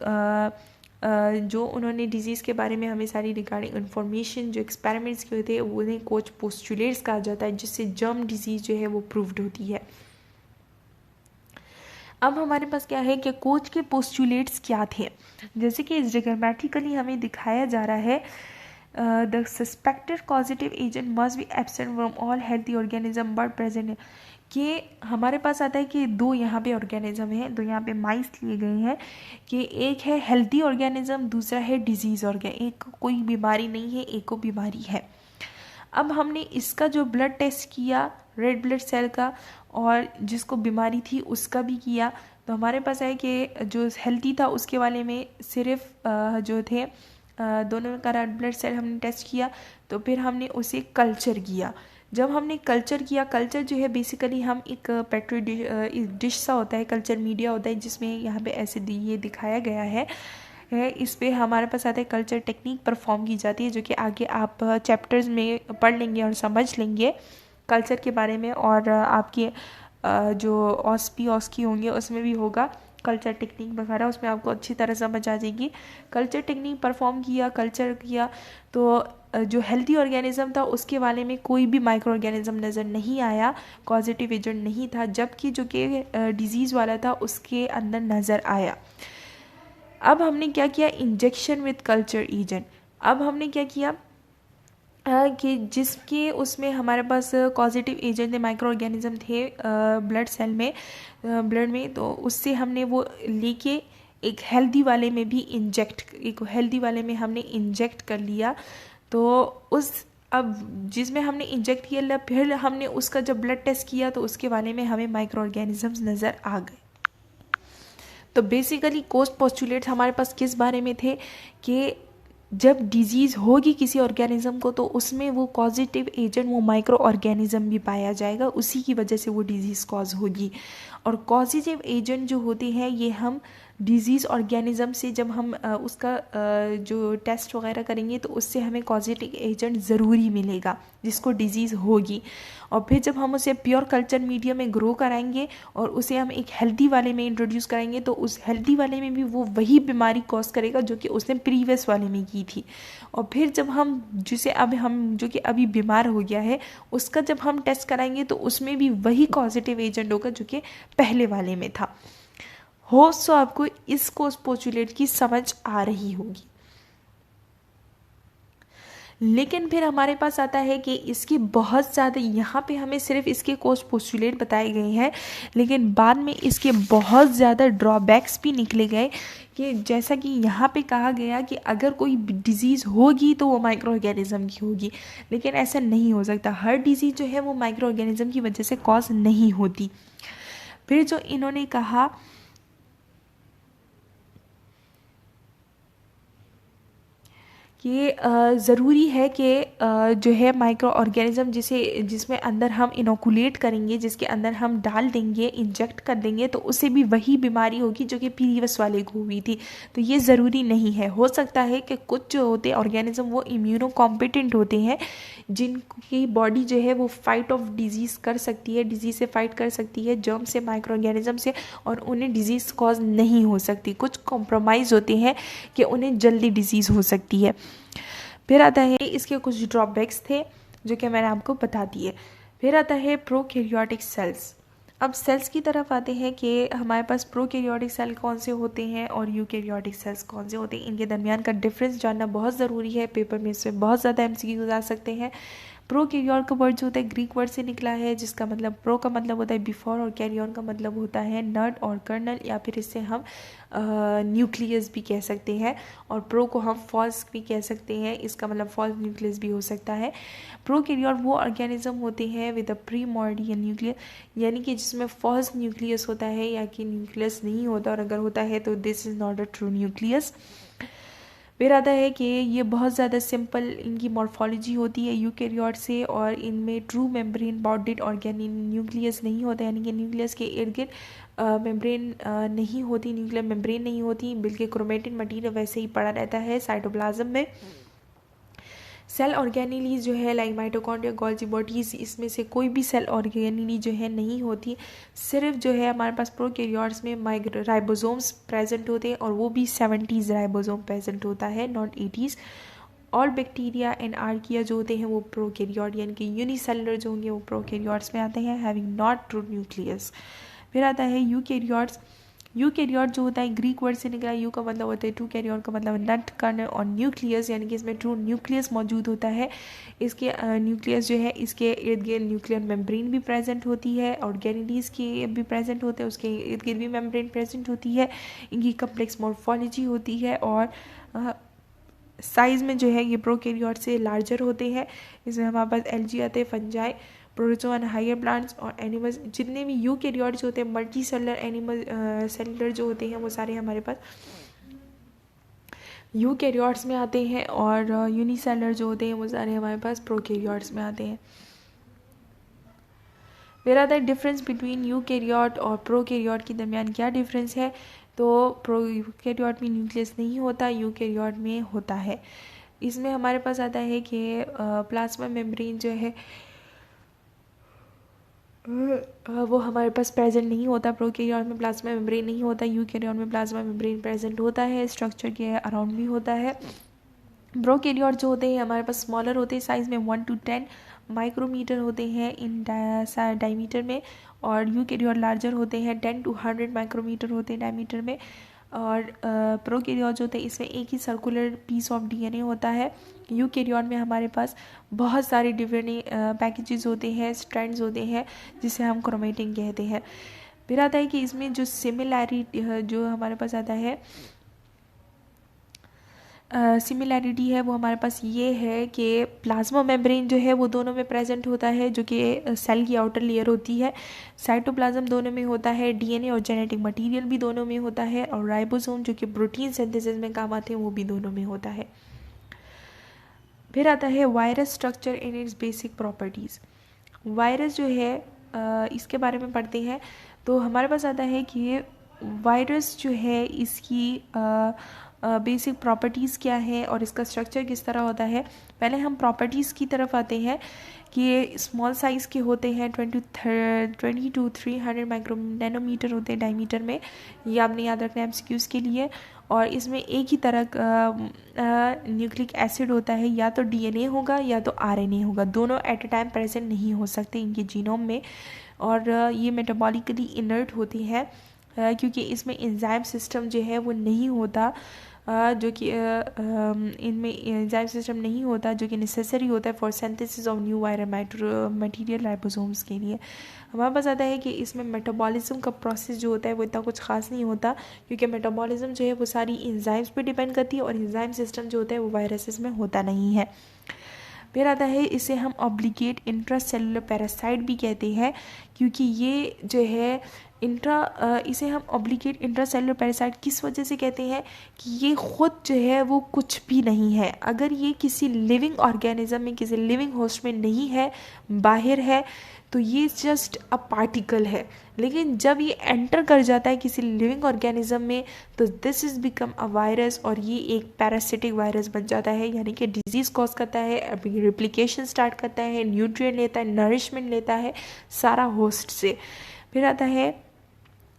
जो उन्होंने डिजीज़ के बारे में हमें सारी रिगार्डिंग इन्फॉर्मेशन जो एक्सपेरिमेंट्स किए थे उन्हें कोच पोस्टुलेट्स कहा जाता है, जिससे जर्म डिजीज़ जो है वो प्रूव्ड होती है। अब हमारे पास क्या है कि कोच के पोस्टुलेट्स क्या थे, जैसे कि इस ग्रामेटिकली हमें दिखाया जा रहा है the suspected causative agent must be absent from all healthy organism but present, कि हमारे पास आता है कि दो यहाँ पे ऑर्गेनिज्म है, दो यहाँ पे माइस लिए गए हैं, कि एक है हेल्थी ऑर्गेनिज्म, दूसरा है डिजीज़ ऑर्गेनिज्म। एक कोई बीमारी नहीं है, एक को बीमारी है। अब हमने इसका जो ब्लड टेस्ट किया रेड ब्लड सेल का, और जिसको बीमारी थी उसका भी किया, तो हमारे पास है कि जो हेल्थी था उसके वाले में सिर्फ जो थे दोनों का रेड ब्लड सेल हमने टेस्ट किया, तो फिर हमने उसे कल्चर किया। जब हमने कल्चर किया, कल्चर जो है बेसिकली हम एक पेट्री डिश सा होता है, कल्चर मीडिया होता है, जिसमें यहाँ पे ऐसे ये दिखाया गया है। इस पे हमारे पास आता है कल्चर टेक्निक परफॉर्म की जाती है, जो कि आगे आप चैप्टर्स में पढ़ लेंगे और समझ लेंगे कल्चर के बारे में, और आपके जो ऑस्की होंगे उसमें भी होगा कल्चर टेक्निक वगैरह, उसमें आपको अच्छी तरह समझ आ जाएगी। कल्चर टेक्निक परफॉर्म किया, कल्चर किया, तो जो हेल्थी ऑर्गेनिज्म था उसके वाले में कोई भी माइक्रो ऑर्गेनिज्म नज़र नहीं आया, कॉजेटिव एजेंट नहीं था, जबकि जो कि डिजीज़ वाला था उसके अंदर नज़र आया। अब हमने क्या किया, इंजेक्शन विद कल्चर एजेंट। अब हमने क्या किया कि जिसके उसमें हमारे पास कॉजेटिव एजेंट थे, माइक्रो ऑर्गेनिज्म थे ब्लड सेल में, ब्लड में, तो उससे हमने वो लेके एक हेल्दी वाले में भी एक हेल्दी वाले में हमने इंजेक्ट कर लिया। तो अब जिसमें हमने इंजेक्ट किया, फिर हमने उसका जब ब्लड टेस्ट किया तो उसके वाले में हमें माइक्रो ऑर्गेनिजम्स नज़र आ गए। तो बेसिकली कोच पोस्टुलेट्स हमारे पास किस बारे में थे कि जब डिजीज़ होगी किसी ऑर्गेनिज्म को तो उसमें वो कॉजेटिव एजेंट, वो माइक्रो ऑर्गेनिज्म भी पाया जाएगा, उसी की वजह से वो डिजीज़ कॉज होगी। और कॉजेटिव एजेंट जो होते हैं ये हम डिजीज़ ऑर्गेनिज्म से जब हम उसका जो टेस्ट वगैरह करेंगे तो उससे हमें कॉजेटिव एजेंट ज़रूरी मिलेगा जिसको डिजीज़ होगी। और फिर जब हम उसे प्योर कल्चर मीडिया में ग्रो कराएंगे और उसे हम एक हेल्दी वाले में इंट्रोड्यूस कराएंगे तो उस हेल्दी वाले में भी वो वही बीमारी कॉज करेगा जो कि उसने प्रीवियस वाले में की थी। और फिर जब हम जो कि अभी बीमार हो गया है उसका जब हम टेस्ट कराएंगे तो उसमें भी वही कॉजेटिव एजेंट होगा जो कि पहले वाले में था। सो आपको इस कोर्स पोस्टुलेट की समझ आ रही होगी। लेकिन फिर हमारे पास आता है कि इसके बहुत ज़्यादा, यहाँ पे हमें सिर्फ इसके कोर्स पोस्टुलेट बताए गए हैं, लेकिन बाद में इसके बहुत ज़्यादा ड्रॉबैक्स भी निकले गए कि जैसा कि यहाँ पे कहा गया कि अगर कोई डिजीज़ होगी तो वो माइक्रो ऑर्गेनिज्म की होगी, लेकिन ऐसा नहीं हो सकता। हर डिजीज़ जो है वो माइक्रो ऑर्गेनिज्म की वजह से कॉज नहीं होती। फिर जो इन्होंने कहा कि ज़रूरी है कि जो है माइक्रो ऑर्गेनिज्म जिसमें अंदर हम इनोकुलेट करेंगे, जिसके अंदर हम डाल देंगे, इंजेक्ट कर देंगे तो उससे भी वही बीमारी होगी जो कि प्रीवियस वाले को हुई थी। तो ये ज़रूरी नहीं है। हो सकता है कि कुछ जो होते हैं ऑर्गेनिज्म वो इम्यूनो कॉम्पिटेंट होते हैं, जिनकी बॉडी जो है वो फाइट ऑफ डिजीज़ कर सकती है, डिजीज़ से फाइट कर सकती है, जर्म से, माइक्रो ऑर्गेनिज्म से, और उन्हें डिजीज़ कॉज नहीं हो सकती। कुछ कॉम्प्रोमाइज़ होते हैं कि उन्हें जल्दी डिजीज़ हो सकती है। फिर आता है इसके कुछ ड्रॉबैक्स थे जो कि मैंने आपको बता दिए। फिर आता है प्रोकैरियोटिक सेल्स। अब सेल्स की तरफ आते हैं कि हमारे पास प्रोकैरियोटिक सेल कौन से होते हैं और यूकैरियोटिक सेल्स कौन से होते हैं। इनके दरमियान का डिफरेंस जानना बहुत ज़रूरी है। पेपर में इससे बहुत ज़्यादा एमसीक्यूज आ सकते हैं। प्रोकैरियोट का वर्ड जो होता है ग्रीक वर्ड से निकला है, जिसका मतलब प्रो का मतलब होता है बिफोर और कैरियन का मतलब होता है नट और कर्नल, या फिर इससे हम न्यूक्लियस भी कह सकते हैं। और प्रो को हम फॉल्स भी कह सकते हैं, इसका मतलब फॉल्स न्यूक्लियस भी हो सकता है। प्रोकैरियोट वो ऑर्गेनिज्म होते हैं विद अ प्रीमोर्डियल न्यूक्लियस, यानी कि जिसमें फॉल्स न्यूक्लियस होता है या कि न्यूक्लियस नहीं होता, और अगर होता है तो this is not a true nucleus. फिर आता है कि ये बहुत ज़्यादा सिंपल इनकी मॉर्फोलॉजी होती है यूकैरियोट से, और इनमें true membrane bonded organic nucleus नहीं होता, यानी कि न्यूक्लियस के इर्द गिर्द मेम्ब्रेन नहीं होती, न्यूक्लियर मेम्ब्रेन नहीं होती, बल्कि क्रोमेटिन मटीरियल वैसे ही पड़ा रहता है साइटोप्लाज्म में। सेल ऑर्गेनेलीज जो है लाइक माइटोकॉन्ड्रिया, गोल्जी बॉडीज, इसमें से कोई भी सेल ऑर्गेनेली जो है नहीं होती। सिर्फ जो है हमारे पास प्रोकैरियोट्स में राइबोसोम्स प्रेजेंट होते हैं, और वो भी 70s राइबोसोम प्रेजेंट होता है, not 80s। All bacteria and archaea जो होते हैं वो प्रोकैरियोट यानी कि यूनिसेलुलर जो होंगे वो प्रोकैरियोट्स में आते हैं, हैविंग नॉट ट्रू न्यूक्लियस। फिर आता है यूकैरियोट्स। यूकैरियोट जो होता है ग्रीक वर्ड से निकला, यू का मतलब होता है ट्रू, कैरियोट का मतलब नट, कर्नल और न्यूक्लियस, यानी कि इसमें ट्रू न्यूक्लियस मौजूद होता है। इसके न्यूक्लियस जो है इसके इर्द गिर्द न्यूक्लियर मेम्ब्रेन भी प्रेजेंट होती है, ऑर्गेनेलीज के भी प्रेजेंट होते हैं, उसके इर्द गिर्द भी मेम्ब्रेन प्रेजेंट होती है। इनकी कम्प्लेक्स मॉर्फोलॉजी होती है, और साइज़ में जो है ये प्रोकैरियोट से लार्जर होते हैं। इसमें हमारे पास एल्गी आते हैं, fungi, protozoa and higher plants और एनिमल्स। जितने भी यूकैरियोट्स होते हैं मल्टी सेलुलर एनिमल सेलुलर जो होते हैं वो सारे हमारे पास यूकैरियोट्स में आते हैं, और यूनिसेलुलर जो होते हैं वो सारे हमारे पास प्रोकैरियोट्स में आते हैं। फिर आता है डिफरेंस बिटवीन यूकैरियोट और प्रोकैरियोट के दरमियान क्या डिफरेंस है। तो प्रोकैरियोट में न्यूक्लियस नहीं होता, यूकैरियोट में होता है। इसमें हमारे पास आता है कि प्लाज्मा मेम्ब्रेन जो है वो हमारे पास प्रेजेंट नहीं होता। प्रोकैरियोट में प्लाज्मा मेम्ब्रेन नहीं होता, यूकैरियोट में प्लाज्मा मेम्ब्रेन प्रेजेंट होता है, स्ट्रक्चर के अराउंड भी होता है। प्रोकैरियोट जो होते हैं हमारे पास स्मॉलर होते हैं, साइज़ में 1 to 10 माइक्रोमीटर होते हैं इन डायमीटर में, और यूकैरियोट लार्जर होते हैं, 10 to 100 माइक्रोमीटर होते हैं डायमीटर में। और प्रोकैरियोट जो होते हैं इसमें एक ही सर्कुलर पीस ऑफ डीएनए होता है। यूकैरियोट में हमारे पास बहुत सारे डिफरेंट पैकेजेस होते हैं, स्ट्रैंड्स होते हैं, जिसे हम क्रोमेटिन कहते हैं। फिर आता है कि इसमें जो सिमिलैरिटी जो हमारे पास आता है सिमिलैरिटी है वो हमारे पास ये है कि प्लाज्मा मेम्ब्रेन जो है वो दोनों में प्रेजेंट होता है, जो कि सेल की आउटर लेयर होती है। साइटोप्लाज्म दोनों में होता है, डीएनए और जेनेटिक मटेरियल भी दोनों में होता है, और राइबोसोम जो कि प्रोटीन सिंथेसिस में काम आते हैं वो भी दोनों में होता है। फिर आता है virus structure and it's basic properties. Virus जो है इसके बारे में पढ़ते हैं। तो हमारे पास आता है कि वायरस जो है इसकी बेसिक प्रॉपर्टीज़ क्या है और इसका स्ट्रक्चर किस तरह होता है। पहले हम प्रॉपर्टीज़ की तरफ आते हैं कि ये स्मॉल साइज़ के होते हैं, 20 to 300 माइक्रो नैनोमीटर होते हैं डायमीटर में। ये आपने याद रखना है एमसीक्यूज़ के लिए। और इसमें एक ही तरह का न्यूक्लिक एसिड होता है, या तो डीएनए होगा या तो आरएनए होगा, दोनों एट अ टाइम प्रेजेंट नहीं हो सकते इनके जीनोम में। और ये मेटाबॉलिकली इनर्ट होती है, क्योंकि इसमें एंजाइम सिस्टम जो है वो नहीं होता, जो कि इनमें एंजाइम सिस्टम नहीं होता जो कि नेसेसरी होता है for synthesis of new viral material ribosomes के लिए। हमारे पास आता है कि इसमें मेटाबॉलिज्म का प्रोसेस जो होता है वो इतना कुछ खास नहीं होता, क्योंकि मेटाबॉलिज्म जो है वो सारी एंजाइम्स पे डिपेंड करती है, और एंजाइम सिस्टम जो होता है वो वायरसेस में होता नहीं है। फिर आता है इसे हम ऑब्लिगेट इंट्रासेलुलर पैरासाइट भी कहते हैं, क्योंकि ये जो है इसे हम ऑब्लिगेट इंट्रासेलुलर पैरासाइट किस वजह से कहते हैं कि ये खुद जो है वो कुछ भी नहीं है। अगर ये किसी लिविंग ऑर्गेनिज्म में, किसी लिविंग होस्ट में नहीं है, बाहर है, तो ये जस्ट अ पार्टिकल है। लेकिन जब ये एंटर कर जाता है किसी लिविंग ऑर्गेनिज्म में, तो this is become a virus, और ये एक पैरासिटिक वायरस बन जाता है, यानी कि डिजीज़ कॉज करता है, अभी रिप्लिकेशन स्टार्ट करता है, न्यूट्रिएंट लेता है, नरिशमेंट लेता है सारा होस्ट से। फिर आता है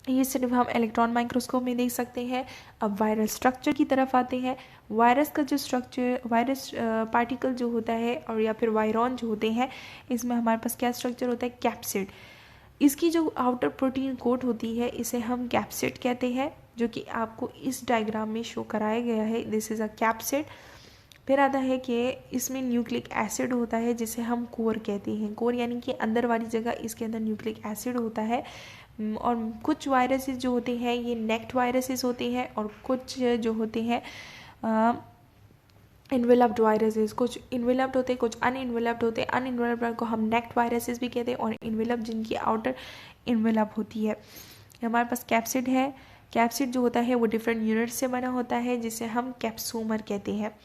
ये सिर्फ हम इलेक्ट्रॉन माइक्रोस्कोप में देख सकते हैं। अब वायरल स्ट्रक्चर की तरफ आते हैं। वायरस का जो स्ट्रक्चर, वायरस पार्टिकल जो होता है और या फिर वायरॉन जो होते हैं, इसमें हमारे पास क्या स्ट्रक्चर होता है, कैप्सिड। इसकी जो आउटर प्रोटीन कोट होती है इसे हम कैप्सिड कहते हैं, जो कि आपको इस डायग्राम में शो कराया गया है। This is a capsid. फिर आता है कि इसमें न्यूक्लिक एसिड होता है जिसे हम कोर कहते हैं। कोर यानी कि अंदर वाली जगह, इसके अंदर न्यूक्लिक एसिड होता है। और कुछ वायरसेस जो होते हैं ये नेक्ट वायरसेस होते हैं, और कुछ जो होते हैं इन्वेलप्ड वायरसेस। कुछ इन्वेलप्ड होते हैं, कुछ अनइन्वेलप्ड होते हैं। अनइन्वेलप्ड को हम नेक्ट वायरसेस भी कहते हैं, और इन्वेलप्ड जिनकी आउटर इन्वेलप होती है। हमारे पास कैप्सिड है। कैप्सिड जो होता है वो डिफरेंट यूनिट से बना होता है जिसे हम कैप्सोमर कहते हैं।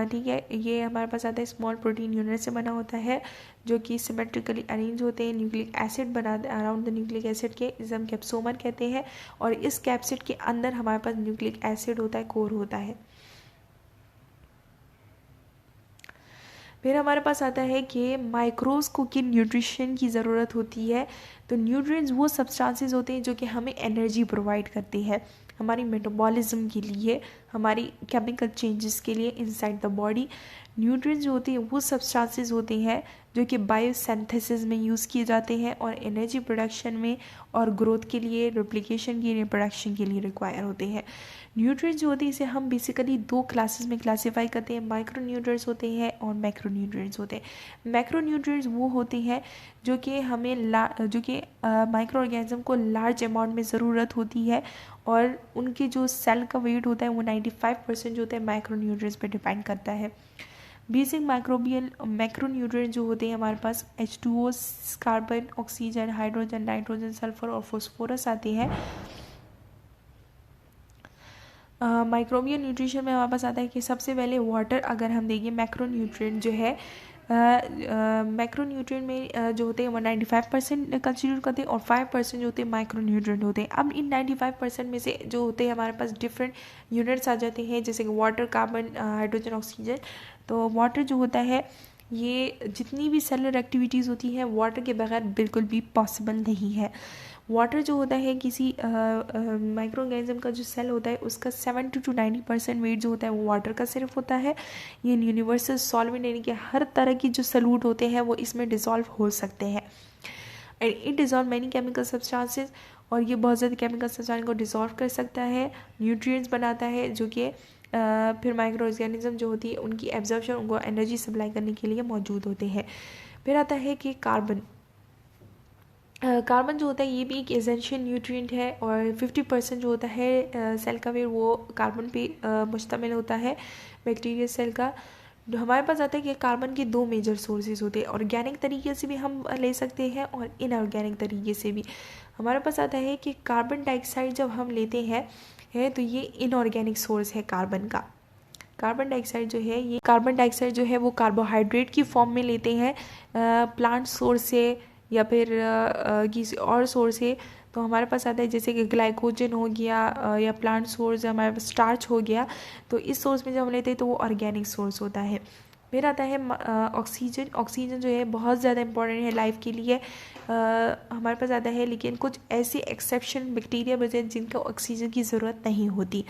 ठीक है, ये हमारे पास आता है स्मॉल प्रोटीन यूनिट से बना होता है, जो कि सिमेट्रिकली अरेंज होते हैं, न्यूक्लिक एसिड बनाते अराउंड द न्यूक्लिक एसिड के, इसे हम कैप्सोमर कहते हैं। और इस कैप्सिड के अंदर हमारे पास न्यूक्लिक एसिड होता है, कोर होता है। फिर हमारे पास आता है कि माइक्रोब्स को किन न्यूट्रिशन की ज़रूरत होती है। तो न्यूट्रिएंट्स वो सब्सटेंसेस होते हैं जो कि हमें एनर्जी प्रोवाइड करते हैं, हमारी मेटाबॉलिज्म के लिए, हमारी केमिकल चेंजेस के लिए इनसाइड द बॉडी। न्यूट्रिएंट्स जो होते हैं वो सब्सटेंसेस होते हैं जो कि बायोसिंथेसिस में यूज़ किए जाते हैं और एनर्जी प्रोडक्शन में और ग्रोथ के लिए, रिप्लिकेशन के लिए, प्रोडक्शन के लिए रिक्वायर होते हैं। न्यूट्रिएंट्स जो होते हैं इसे हम बेसिकली दो क्लासेस में क्लासीफाई करते हैं। माइक्रो न्यूट्रिएंट्स होते हैं और मैक्रो न्यूट्रिएंट्स होते हैं। मैक्रो न्यूट्रिएंट्स वो होते हैं जो कि हमें जो कि माइक्रो ऑर्गेनिज्म को लार्ज अमाउंट में ज़रूरत होती है, और उनके जो सेल का वेट होता है वो 95% जो होता है माइक्रो न्यूट्रिएंट्स पे डिपेंड करता है। बेसिक माइक्रोबियल मैक्रो न्यूट्रिएंट्स जो होते हैं हमारे पास H2O, carbon, oxygen, hydrogen, nitrogen, sulphur और फॉस्फोरस आते हैं। माइक्रोबियल न्यूट्रिशन में हमारे पास आता है कि सबसे पहले वाटर अगर हम देंगे, मैक्रो न्यूट्रिएंट जो है मैक्रो न्यूट्रिएंट में जो होते हैं वो 95% कंस्टिट्यूट करते हैं, और 5% जो होते हैं माइक्रो न्यूट्रिएंट होते हैं। अब इन 95% में से जो होते हैं हमारे पास डिफरेंट यूनिट्स आ जाते हैं, जैसे कि वाटर, कार्बन, हाइड्रोजन, ऑक्सीजन। तो वाटर जो होता है, ये जितनी भी सेलुलर एक्टिविटीज़ होती हैं वाटर के बगैर बिल्कुल भी पॉसिबल नहीं है। वाटर जो होता है किसी माइक्रो ऑर्गेनिज्म का जो सेल होता है उसका 70 to 90% वेट जो होता है वो वाटर का सिर्फ होता है। ये यूनिवर्सल सॉल्वेंट यानी कि हर तरह की जो सॉल्यूट होते हैं वो इसमें डिसॉल्व हो सकते हैं। And it dissolve many chemical substances, और ये बहुत ज़्यादा केमिकल सब्सटेंस को डिसॉल्व कर सकता है, न्यूट्रिएंट्स बनाता है, जो कि फिर माइक्रो ऑर्गेनिज्म जो होती है उनकी एब्जॉर्प्शन, उनको एनर्जी सप्लाई करने के लिए मौजूद होते हैं। फिर आता है कि कार्बन। कार्बन जो होता है ये भी एक एसेंशियल न्यूट्रिएंट है, और 50% जो होता है सेल का वेट वो कार्बन पे मुश्तमिल होता है, बैक्टीरिया सेल का। हमारे पास आता है कि कार्बन के दो मेजर सोर्सेज होते हैं, ऑर्गेनिक तरीके से भी हम ले सकते हैं और इनऑर्गेनिक तरीके से भी। हमारे पास आता है कि कार्बन डाइऑक्साइड जब हम लेते हैं तो ये इनऑर्गेनिक सोर्स है कार्बन का। कार्बन डाइऑक्साइड जो है, ये कार्बन डाइऑक्साइड जो है वो कार्बोहाइड्रेट की फॉर्म में लेते हैं प्लांट सोर्स से या फिर किसी और सोर्स से। तो हमारे पास आता है जैसे कि ग्लाइकोजन हो गया, या प्लांट सोर्स हमारे पास स्टार्च हो गया। तो इस सोर्स में जब हम लेते हैं तो वो ऑर्गेनिक सोर्स होता है। फिर आता है ऑक्सीजन। ऑक्सीजन जो है बहुत ज़्यादा इंपॉर्टेंट है लाइफ के लिए, हमारे पास आता है, लेकिन कुछ ऐसे एक्सेप्शन बैक्टीरिया बचे हैं जिनका ऑक्सीजन की ज़रूरत नहीं होती।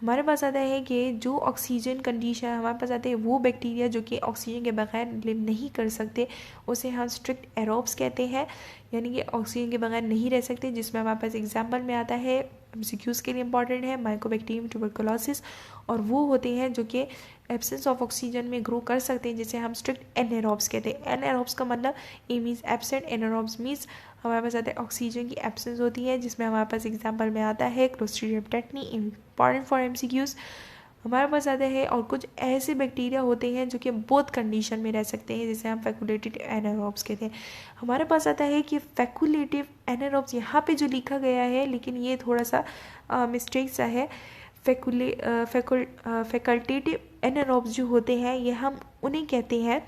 हमारे पास आता है कि जो ऑक्सीजन कंडीशन हमारे पास आते हैं वो बैक्टीरिया जो कि ऑक्सीजन के बगैर लिव नहीं कर सकते, उसे हम स्ट्रिक्ट एरोब्स कहते हैं, यानी कि ऑक्सीजन के बगैर नहीं रह सकते। जिसमें हमारे पास एग्जांपल में आता है, एमसीक्यूज़ के लिए इंपॉर्टेंट है, माइकोबैक्टीरियम ट्यूबरकुलोसिस, और वो होते हैं जो कि एब्सेंस ऑफ ऑक्सीजन में ग्रो कर सकते हैं, जिसे हम स्ट्रिक्ट एनारोब्स कहते हैं। एनारोब्स का मतलब ए मीन्स एब्सेंट, एनारोब्स मीन्स हमारे पास आता है ऑक्सीजन की एब्सेंस होती है, जिसमें हमारे पास एग्जांपल में आता है क्लोस्ट्रीडियम टेक्नी, इंपॉर्टेंट फॉर एमसीक्यूज़। हमारे पास आता है और कुछ ऐसे बैक्टीरिया होते हैं जो कि बोथ कंडीशन में रह सकते हैं, जिसे हम फैकुलेटिव एनारोब्स कहते हैं। हमारे पास आता है कि फैकुलेटिव एनारोब्स यहाँ पे जो लिखा गया है, लेकिन ये थोड़ा सा मिस्टेक सा है। फैकल्टेटिव एनारोब्स जो होते हैं ये हम उन्हें कहते हैं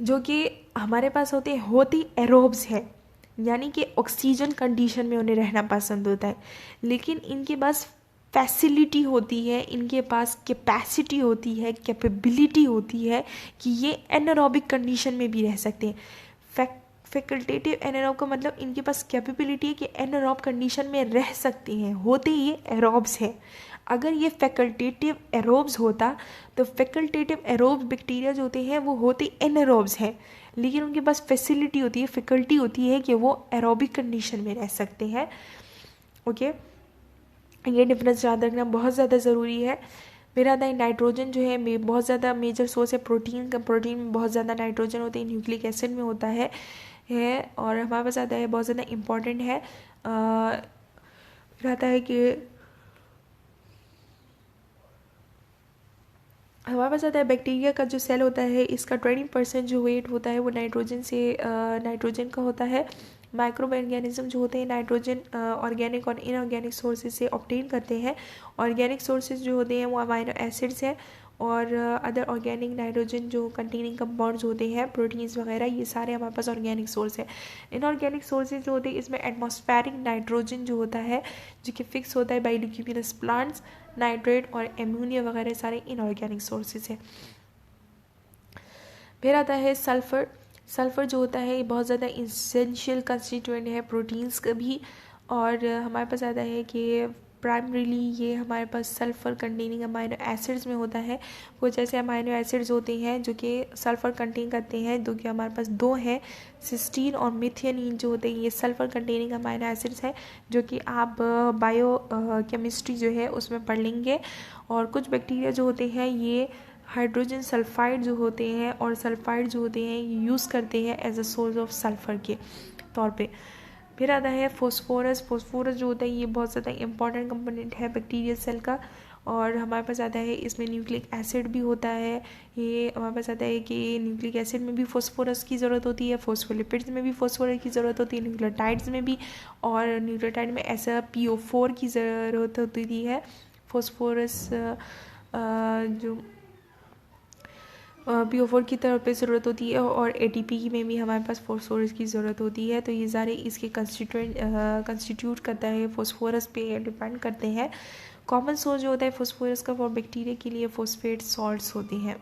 जो कि हमारे पास होती एरोब्स है, यानी कि ऑक्सीजन कंडीशन में उन्हें रहना पसंद होता है, लेकिन इनके पास फैसिलिटी होती है, इनके पास कैपेसिटी होती है, कैपेबिलिटी होती है कि ये एनारोबिक कंडीशन में भी रह सकते हैं। फैकल्टेटिव एनारोब का मतलब इनके पास कैपेबिलिटी है कि एनारोब कंडीशन में रह सकते हैं, होते ये एरोब्स है। अगर ये फैकल्टेटिव एरोब्स होता तो फैकल्टेटिव एरोब्स बैक्टीरिया जो होते हैं वो होते एनारोब्स हैं, लेकिन उनके पास फैसिलिटी होती है, फैकल्टी होती है कि वो एरोबिक कंडीशन में रह सकते हैं। ओके, ये डिफरेंस याद रखना बहुत ज़्यादा ज़रूरी है। फिर आता है नाइट्रोजन जो है बहुत ज़्यादा मेजर सोर्स है प्रोटीन का। प्रोटीन में बहुत ज़्यादा नाइट्रोजन होते हैं, न्यूक्लिक एसिड में होता है और हमारे पास आता है बहुत ज़्यादा इम्पॉर्टेंट है। फिर आता है कि हमारे पास आता है बैक्टीरिया का जो सेल होता है, इसका 20% जो वेट होता है वो नाइट्रोजन का होता है। माइक्रो ऑर्गेनिज्म जो होते हैं नाइट्रोजन ऑर्गेनिक और इनऑर्गेनिक सोर्सेज से ऑब्टेन करते हैं। ऑर्गेनिक सोर्सेज जो होते हैं वो अमाइनो एसिड्स हैं और अदर ऑर्गेनिक नाइट्रोजन जो कंटेनिंग कंपाउंड्स होते हैं, प्रोटीन्स वगैरह, ये सारे हमारे पास ऑर्गेनिक सोर्स है। इनऑर्गेनिक सोर्सेज जो होते हैं इसमें एटमॉस्फेरिक नाइट्रोजन जो होता है जो कि फिक्स होता है बाई ल्यूमिनस प्लांट्स, नाइट्रेट और एमोनिया वगैरह सारे इनऑर्गेनिक सोर्सेज है। फिर आता है सल्फ़र। सल्फ़र जो होता है ये बहुत ज़्यादा इसेंशियल कंस्टिट्यूएंट है प्रोटीन्स का भी। और हमारे पास आता है कि प्राइमरीली ये हमारे पास सल्फ़र कंटेनिंग अमाइनो एसिड्स में होता है। कुछ ऐसे अमाइनो एसिड्स होते हैं जो कि सल्फ़र कंटेन करते हैं, जो कि हमारे पास दो हैं, सिस्टीन और मिथियोनिन जो होते हैं, ये सल्फ़र कंटेनिंग अमाइनो एसिड्स हैं जो कि आप बायो केमिस्ट्री जो है उसमें पढ़ लेंगे। और कुछ बैक्टीरिया जो होते हैं ये हाइड्रोजन सल्फाइड जो होते हैं और सल्फाइड जो होते हैं ये यूज़ करते हैं as a source of sulphur के तौर पे। फिर आता है फोस्फोरस। फोस्फोरस जो होता है ये बहुत ज़्यादा इंपॉर्टेंट कंपोनेंट है बैक्टीरियल सेल का। और हमारे पास आता है इसमें न्यूक्लिक एसिड भी होता है। ये हमारे पास आता है कि न्यूक्लिक एसिड में भी फोस्फोरस की ज़रूरत होती है, फोस्फोलिपिड्स में भी फोस्फोरस की ज़रूरत होती है, न्यूक्लियोटाइड्स में भी। और न्यूक्लियोटाइड में ऐसा PO4 की ज़रूरत होती है। फोस्फोरस जो PO4 की तरफ पे ज़रूरत होती है और ATP में भी हमारे पास फोस्फोरस की ज़रूरत होती है। तो ये सारे इसके कंस्टिट्यूट करता है, फोस्फोरस पे डिपेंड करते हैं। कॉमन सोर्स जो होता है फोस्फोरस का फॉर बैक्टीरिया के लिए फोस्फेट सॉल्ट्स होते हैं।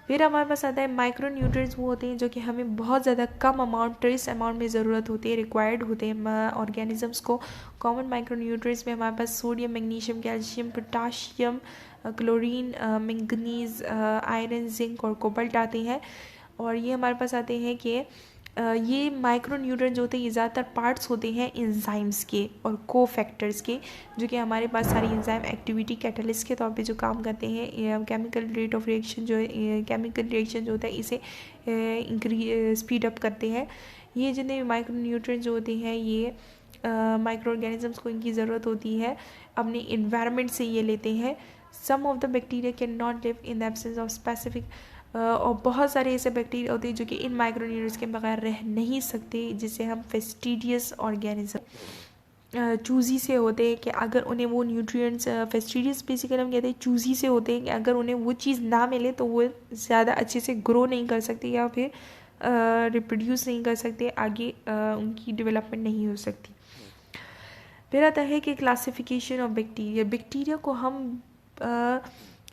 फिर हमारे पास आता है माइक्रो न्यूट्रिएंट्स, वो होते हैं जो कि हमें बहुत ज़्यादा कम अमाउंट, ट्रेस अमाउंट में ज़रूरत होती है, रिक्वायर्ड होते हैं ऑर्गेनिजम्स को। कॉमन माइक्रो न्यूट्रिएंट्स में हमारे पास sodium, magnesium, calcium, potassium, chlorine, manganese, iron, zinc और कोबाल्ट आते हैं। और ये हमारे पास आते हैं कि ये माइक्रो न्यूट्रिएंट्स जो होते हैं ये ज़्यादातर पार्ट्स होते हैं इंजाइम्स के और कोफैक्टर्स के, जो कि हमारे पास सारी इंजाइम एक्टिविटी कैटलिस्ट के तौर पे जो काम करते हैं। केमिकल रेट ऑफ रिएक्शन जो है, केमिकल रिएक्शन जो होता है इसे स्पीड अप करते हैं। ये जितने भी माइक्रो न्यूट्रिएंट्स जो होते हैं ये माइक्रो ऑर्गेनिजम्स को इनकी ज़रूरत होती है, अपने इन्वायरमेंट से ये लेते हैं। Some of the bacteria can not live in the absence of specific, और बहुत सारे ऐसे बैक्टीरिया होते हैं जो कि इन माइक्रोन्यूट्रिएंट्स के बगैर रह नहीं सकते, जिसे हम फेस्टिडियस ऑर्गेनिज्म चूज़ी से होते हैं कि अगर उन्हें वो न्यूट्रिएंट्स, फेस्टिडियस बेसिकली हम कहते हैं चूज़ी से होते हैं कि अगर उन्हें वो चीज़ ना मिले तो वो ज़्यादा अच्छे से ग्रो नहीं कर सकते या फिर रिप्रोड्यूस नहीं कर सकते, आगे उनकी डेवलपमेंट नहीं हो सकती। फिर आता है कि क्लासिफिकेशन ऑफ बैक्टीरिया। बैक्टीरिया को हम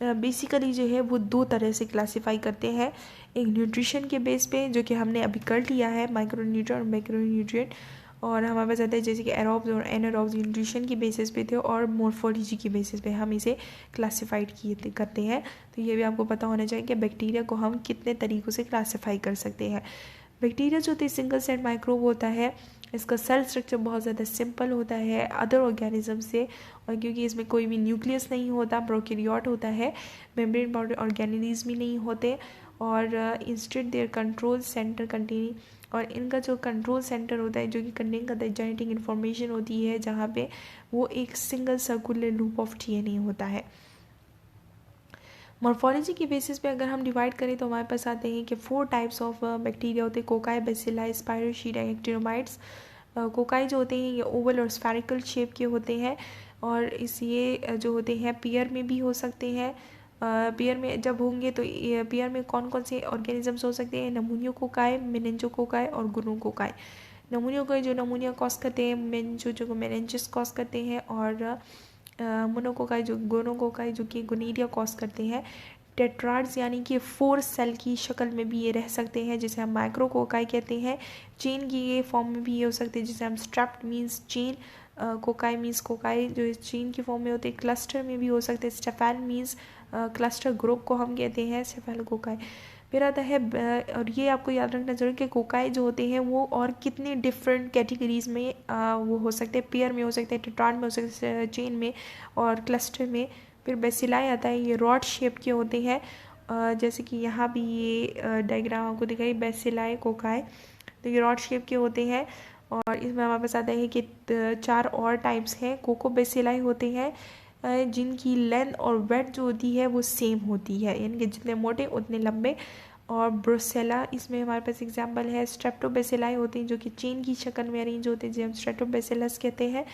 बेसिकली जो है वो दो तरह से क्लासीफाई करते हैं। एक न्यूट्रिशन के बेस पे जो कि हमने अभी कर लिया है, माइक्रो न्यूट्रिएंट और मैक्रो न्यूट्रिएंट, और हमारे पास आता है जैसे कि एरोब्स और एनारोब्स न्यूट्रिशन की बेसिस पे थे और मोर्फोलॉजी की बेसिस पे हम इसे क्लासीफाइड किए करते हैं। तो ये भी आपको पता होना चाहिए कि बैक्टीरिया को हम कितने तरीक़ों से क्लासीफाई कर सकते हैं। बैक्टीरिया जो होती है सिंगल सेल माइक्रोब होता है, इसका सेल स्ट्रक्चर बहुत ज़्यादा सिंपल होता है अदर ऑर्गेनिज्म से, और क्योंकि इसमें कोई भी न्यूक्लियस नहीं होता, प्रोकैरियोट होता है, मेम्ब्रेन बाउंडेड ऑर्गेनिज्म भी नहीं होते, और instead their control centre containing, और इनका जो कंट्रोल सेंटर होता है जो कि कंटेन करता है जेनेटिक इन्फॉर्मेशन होती है, जहाँ पे वो एक single circular loop of DNA होता है। मॉर्फोलॉजी की बेसिस पे अगर हम डिवाइड करें तो हमारे पास आते हैं कि 4 टाइप्स ऑफ बैक्टीरिया होते हैं, कोकाई, बेसिलाई, स्पायरोशीरा, एक्टिनोमाइट्स। कोकाई जो होते हैं ये ओवल और स्फेरिकल शेप के होते हैं, और ये जो होते हैं पेयर में भी हो सकते हैं। पेयर में जब होंगे तो पेयर में कौन कौन से ऑर्गेनिजम्स हो सकते हैं? नमूनियो कोकाई, मेनिंजो कोकाई और गुनो कोकाई। नमूनियो को जो नमूनिया कॉज करते हैं, मेनिंजो जो मेनिंजस कॉज करते हैं, और मोनोकोकाई जो गोनोकोकाई जो कि गोनीरिया कॉज करते हैं। टेट्राड्स यानी कि 4 सेल की शक्ल में भी ये रह सकते हैं, जिसे हम माइक्रोकोकाई कहते हैं। चेन की ये फॉर्म में भी ये हो सकते हैं, जिसे हम strapped means chain, cocci means cocci जो चेन की फॉर्म में होते हैं। क्लस्टर में भी हो सकते हैं, स्टेफेल मीन्स क्लस्टर ग्रुप को हम कहते हैं स्टेफेलोकोकाई। फिर आता है और ये आपको याद रखना जरूरी कि कोकाई जो होते हैं वो और कितने डिफरेंट कैटेगरीज में वो हो सकते हैं, पेयर में हो सकते हैं, टेट्राड में हो सकते हैं, चेन में और क्लस्टर में। फिर बेसिलाई आता है, ये रॉड शेप के होते हैं, जैसे कि यहाँ भी ये डायग्राम आपको दिखाई बेसिलाई कोकाई, तो ये रॉड शेप के होते हैं। और इसमें हमारे पास आता है कि 4 और टाइप्स हैं। कोको बेसिलाई होते हैं जिनकी लेंथ और वेट जो होती है वो सेम होती है, यानी कि जितने मोटे उतने लंबे। और ब्रोसेला इसमें हमारे पास एग्जांपल है। स्ट्रेप्टोबेसिलाई होते हैं जो कि चेन की शक्ल में अरेंज होते हैं, जिसे हम स्ट्रेप्टोबेसिलस कहते हैं।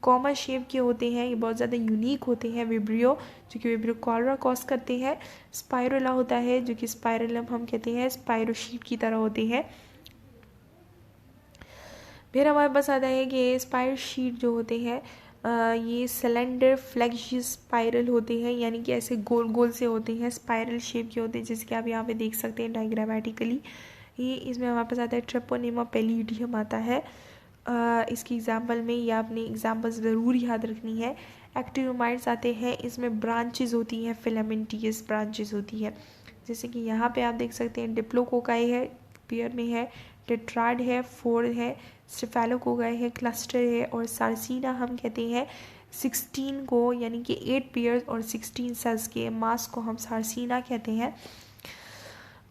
कॉमा शेप के होते हैं, ये बहुत ज़्यादा यूनिक होते हैं। विब्रियो जो कि विब्रियो कॉलरा कॉज करते हैं। स्पाइरोला होता है जो कि स्पाइरलम हम कहते हैं, स्पाइरोशीट की तरह होते हैं। फिर हमारे पास आता है कि स्पाइर शीट जो होते हैं ये सिलेंडर फ्लेक्शियस स्पाइरल होते हैं, यानी कि ऐसे गोल गोल से होते हैं, स्पाइरल शेप के होते हैं, जैसे कि आप यहाँ पे देख सकते हैं डायग्रामेटिकली। ये इसमें हमारे पास आता है ट्रेपोनेमा पेलिडियम आता है। इसकी एग्जाम्पल में ये आपने एग्जाम्पल ज़रूर याद रखनी है। एक्टिनोमाइड्स आते हैं, इसमें ब्रांचेज होती हैं, फिलामेंटियस ब्रांचेज होती है, जैसे कि यहाँ पे आप देख सकते हैं डिप्लोकोकाई है, पेयर में है, टेट्राड है, 4 है, स्टेफेलोकोकाई है, क्लस्टर है, और सार्सिना हम कहते हैं 16 को, यानी कि 8 पेयर्स और 16 सेल्स के मास को हम सार्सिना कहते हैं।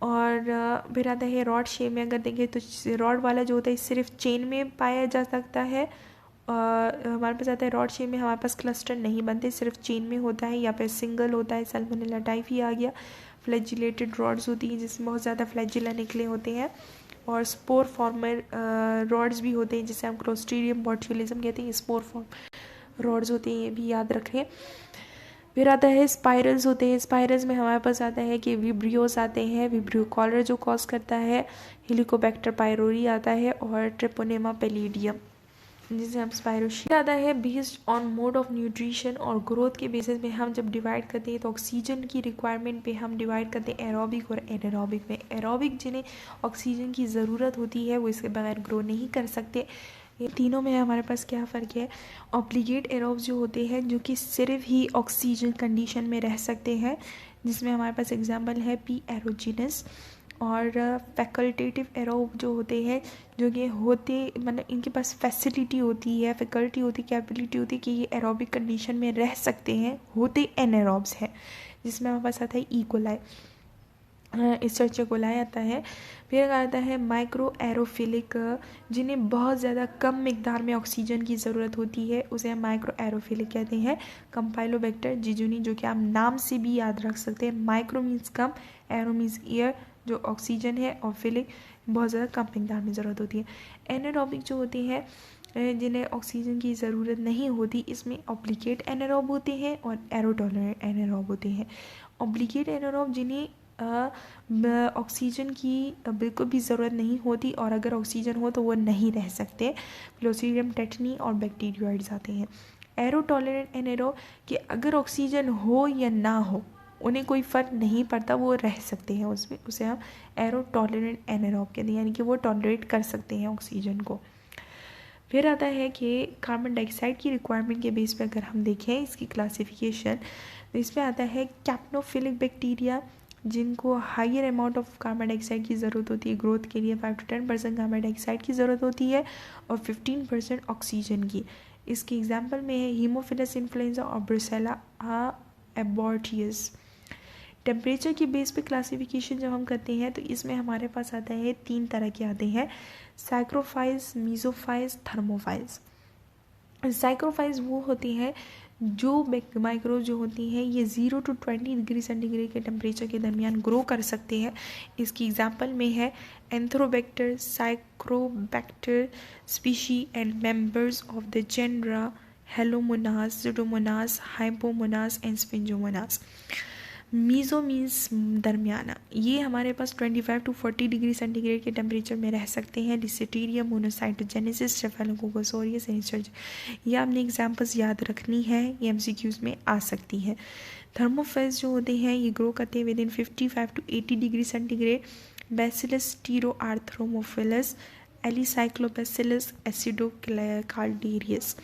और फिर आता है रॉड शेप में, अगर देखें तो रॉड वाला जो होता है सिर्फ चेन में पाया जा सकता है। हमारे पास आता है रॉड शेप में हमारे पास क्लस्टर नहीं बनते, सिर्फ चेन में होता है, या फिर सिंगल होता है, सल्मोनेला टाइप ही आ गया। फ्लैजिलेटेड रॉड्स होती हैं जिसमें बहुत ज़्यादा फ्लैजिला निकले होते हैं। और स्पोर फॉर्मर रॉड्स भी होते हैं जिसे हम क्लोस्ट्रीडियम बॉट्यूलिज्म कहते हैं, स्पोर फॉर्म रॉड्स होते हैं, ये भी याद रखें। फिर आता है स्पाइरल्स होते हैं। स्पाइरल्स में हमारे पास आता है कि विब्रियोस आते हैं, विब्रियो कॉलर जो कॉज करता है, हेलिकोबैक्टर पायरोरी आता है, और ट्रेपोनेमा पेलिडियम जिसे हम स्पाइरोशीट आता है। Based on mode of nutrition और ग्रोथ के बेसिस में हम जब डिवाइड करते हैं तो ऑक्सीजन की रिक्वायरमेंट पे हम डिवाइड करते हैं एरोबिक और एनारोबिक में। एरोबिक जिन्हें ऑक्सीजन की ज़रूरत होती है वो इसके बगैर ग्रो नहीं कर सकते। ये तीनों में हमारे पास क्या फ़र्क है। ऑब्लिगेट एरोब्स जो होते हैं जो कि सिर्फ ही ऑक्सीजन कंडीशन में रह सकते हैं, जिसमें हमारे पास एग्जाम्पल है पी एरोजिनस। और फैकल्टेटिव एरोब जो होते हैं जो कि होते मतलब इनके पास फैसिलिटी होती है, फैकल्टी होती है, कैपेबिलिटी होती है कि ये एरोबिक कंडीशन में रह सकते हैं, होते एनारोब्स हैं, जिसमें हमारे पास आता है इकोलाई, स्ट्रेप्टोकोलाई आता है। फिर आता है माइक्रो एरोफिलिक, जिन्हें बहुत ज़्यादा कम मिकदार में ऑक्सीजन की ज़रूरत होती है, उसे हम माइक्रो एरोफिलिक कहते हैं। कंपाइलोबैक्टर जिजुनी जो कि आप नाम से भी याद रख सकते हैं। माइक्रो मीन्स कम, एरो मीन्स एयर जो ऑक्सीजन है, और फिलिक बहुत ज़्यादा कम मिकदार में ज़रूरत होती है। एनारोबिक जो होते हैं जिन्हें ऑक्सीजन की ज़रूरत नहीं होती, इसमें ऑब्लिगेट एनारोब होते हैं और एरोटॉलरेंट एनारोब होते हैं। ऑब्लिगेट एनारोब जिन्हें ऑक्सीजन की बिल्कुल भी ज़रूरत नहीं होती, और अगर ऑक्सीजन हो तो वो नहीं रह सकते। क्लोस्ट्रीडियम टेटनी और बैक्टीरियोइड्स आते हैं। एरोटॉलरेंट एनारोब कि अगर ऑक्सीजन हो या ना हो उन्हें कोई फ़र्क नहीं पड़ता, वो रह सकते हैं उसमें, उसे हम एरोटॉलरेंट एनारोब कहते हैं, यानी कि वो टॉलरेट कर सकते हैं ऑक्सीजन को। फिर आता है कि कार्बन डाइऑक्साइड की रिक्वायरमेंट के बेस पे अगर हम देखें इसकी क्लासिफिकेशन, तो इसमें आता है कैप्नोफिलिक बैक्टीरिया जिनको higher amount of carbon dioxide की ज़रूरत होती है ग्रोथ के लिए। 5 to 10% कार्बन डाइऑक्साइड की ज़रूरत होती है और 15% ऑक्सीजन की। इसके एग्जाम्पल में है हीमोफिलस इन्फ्लुएंजा और ब्रुसेला एबॉर्टियस। टेम्परेचर के बेस पे क्लासिफिकेशन जब हम करते हैं तो इसमें हमारे पास आता है 3 तरह के आते हैं, साइक्रोफाइल्स, मीजोफाइल्स, थर्मोफाइल्स। साइक्रोफाइल्स वो होती हैं जो माइक्रो जो होती हैं ये 0 to 20 डिग्री सेंटीग्रेड के टेम्परेचर के दरमियान ग्रो कर सकते हैं। इसकी एग्जांपल में है Arthrobacter, Psychrobacter species and members of the genera Halomonas, Pseudomonas, Hyphomonas and Sphingomonas. Meso means दरमियाना, ये हमारे पास 25 to 40 डिग्री सेंटीग्रेड के टेम्परेचर में रह सकते हैं। Listeria, monocytogenes, Staphylococcus aureus and ये आपने एग्जांपल्स याद रखनी है, ये एमसीक्यूज में आ सकती है। थर्मोफाइल्स जो होते हैं ये ग्रो करते हैं within 55 to 80 degree centigrade. Bacillus stearothermophilus, Alicyclobacillus, acidocaldarius.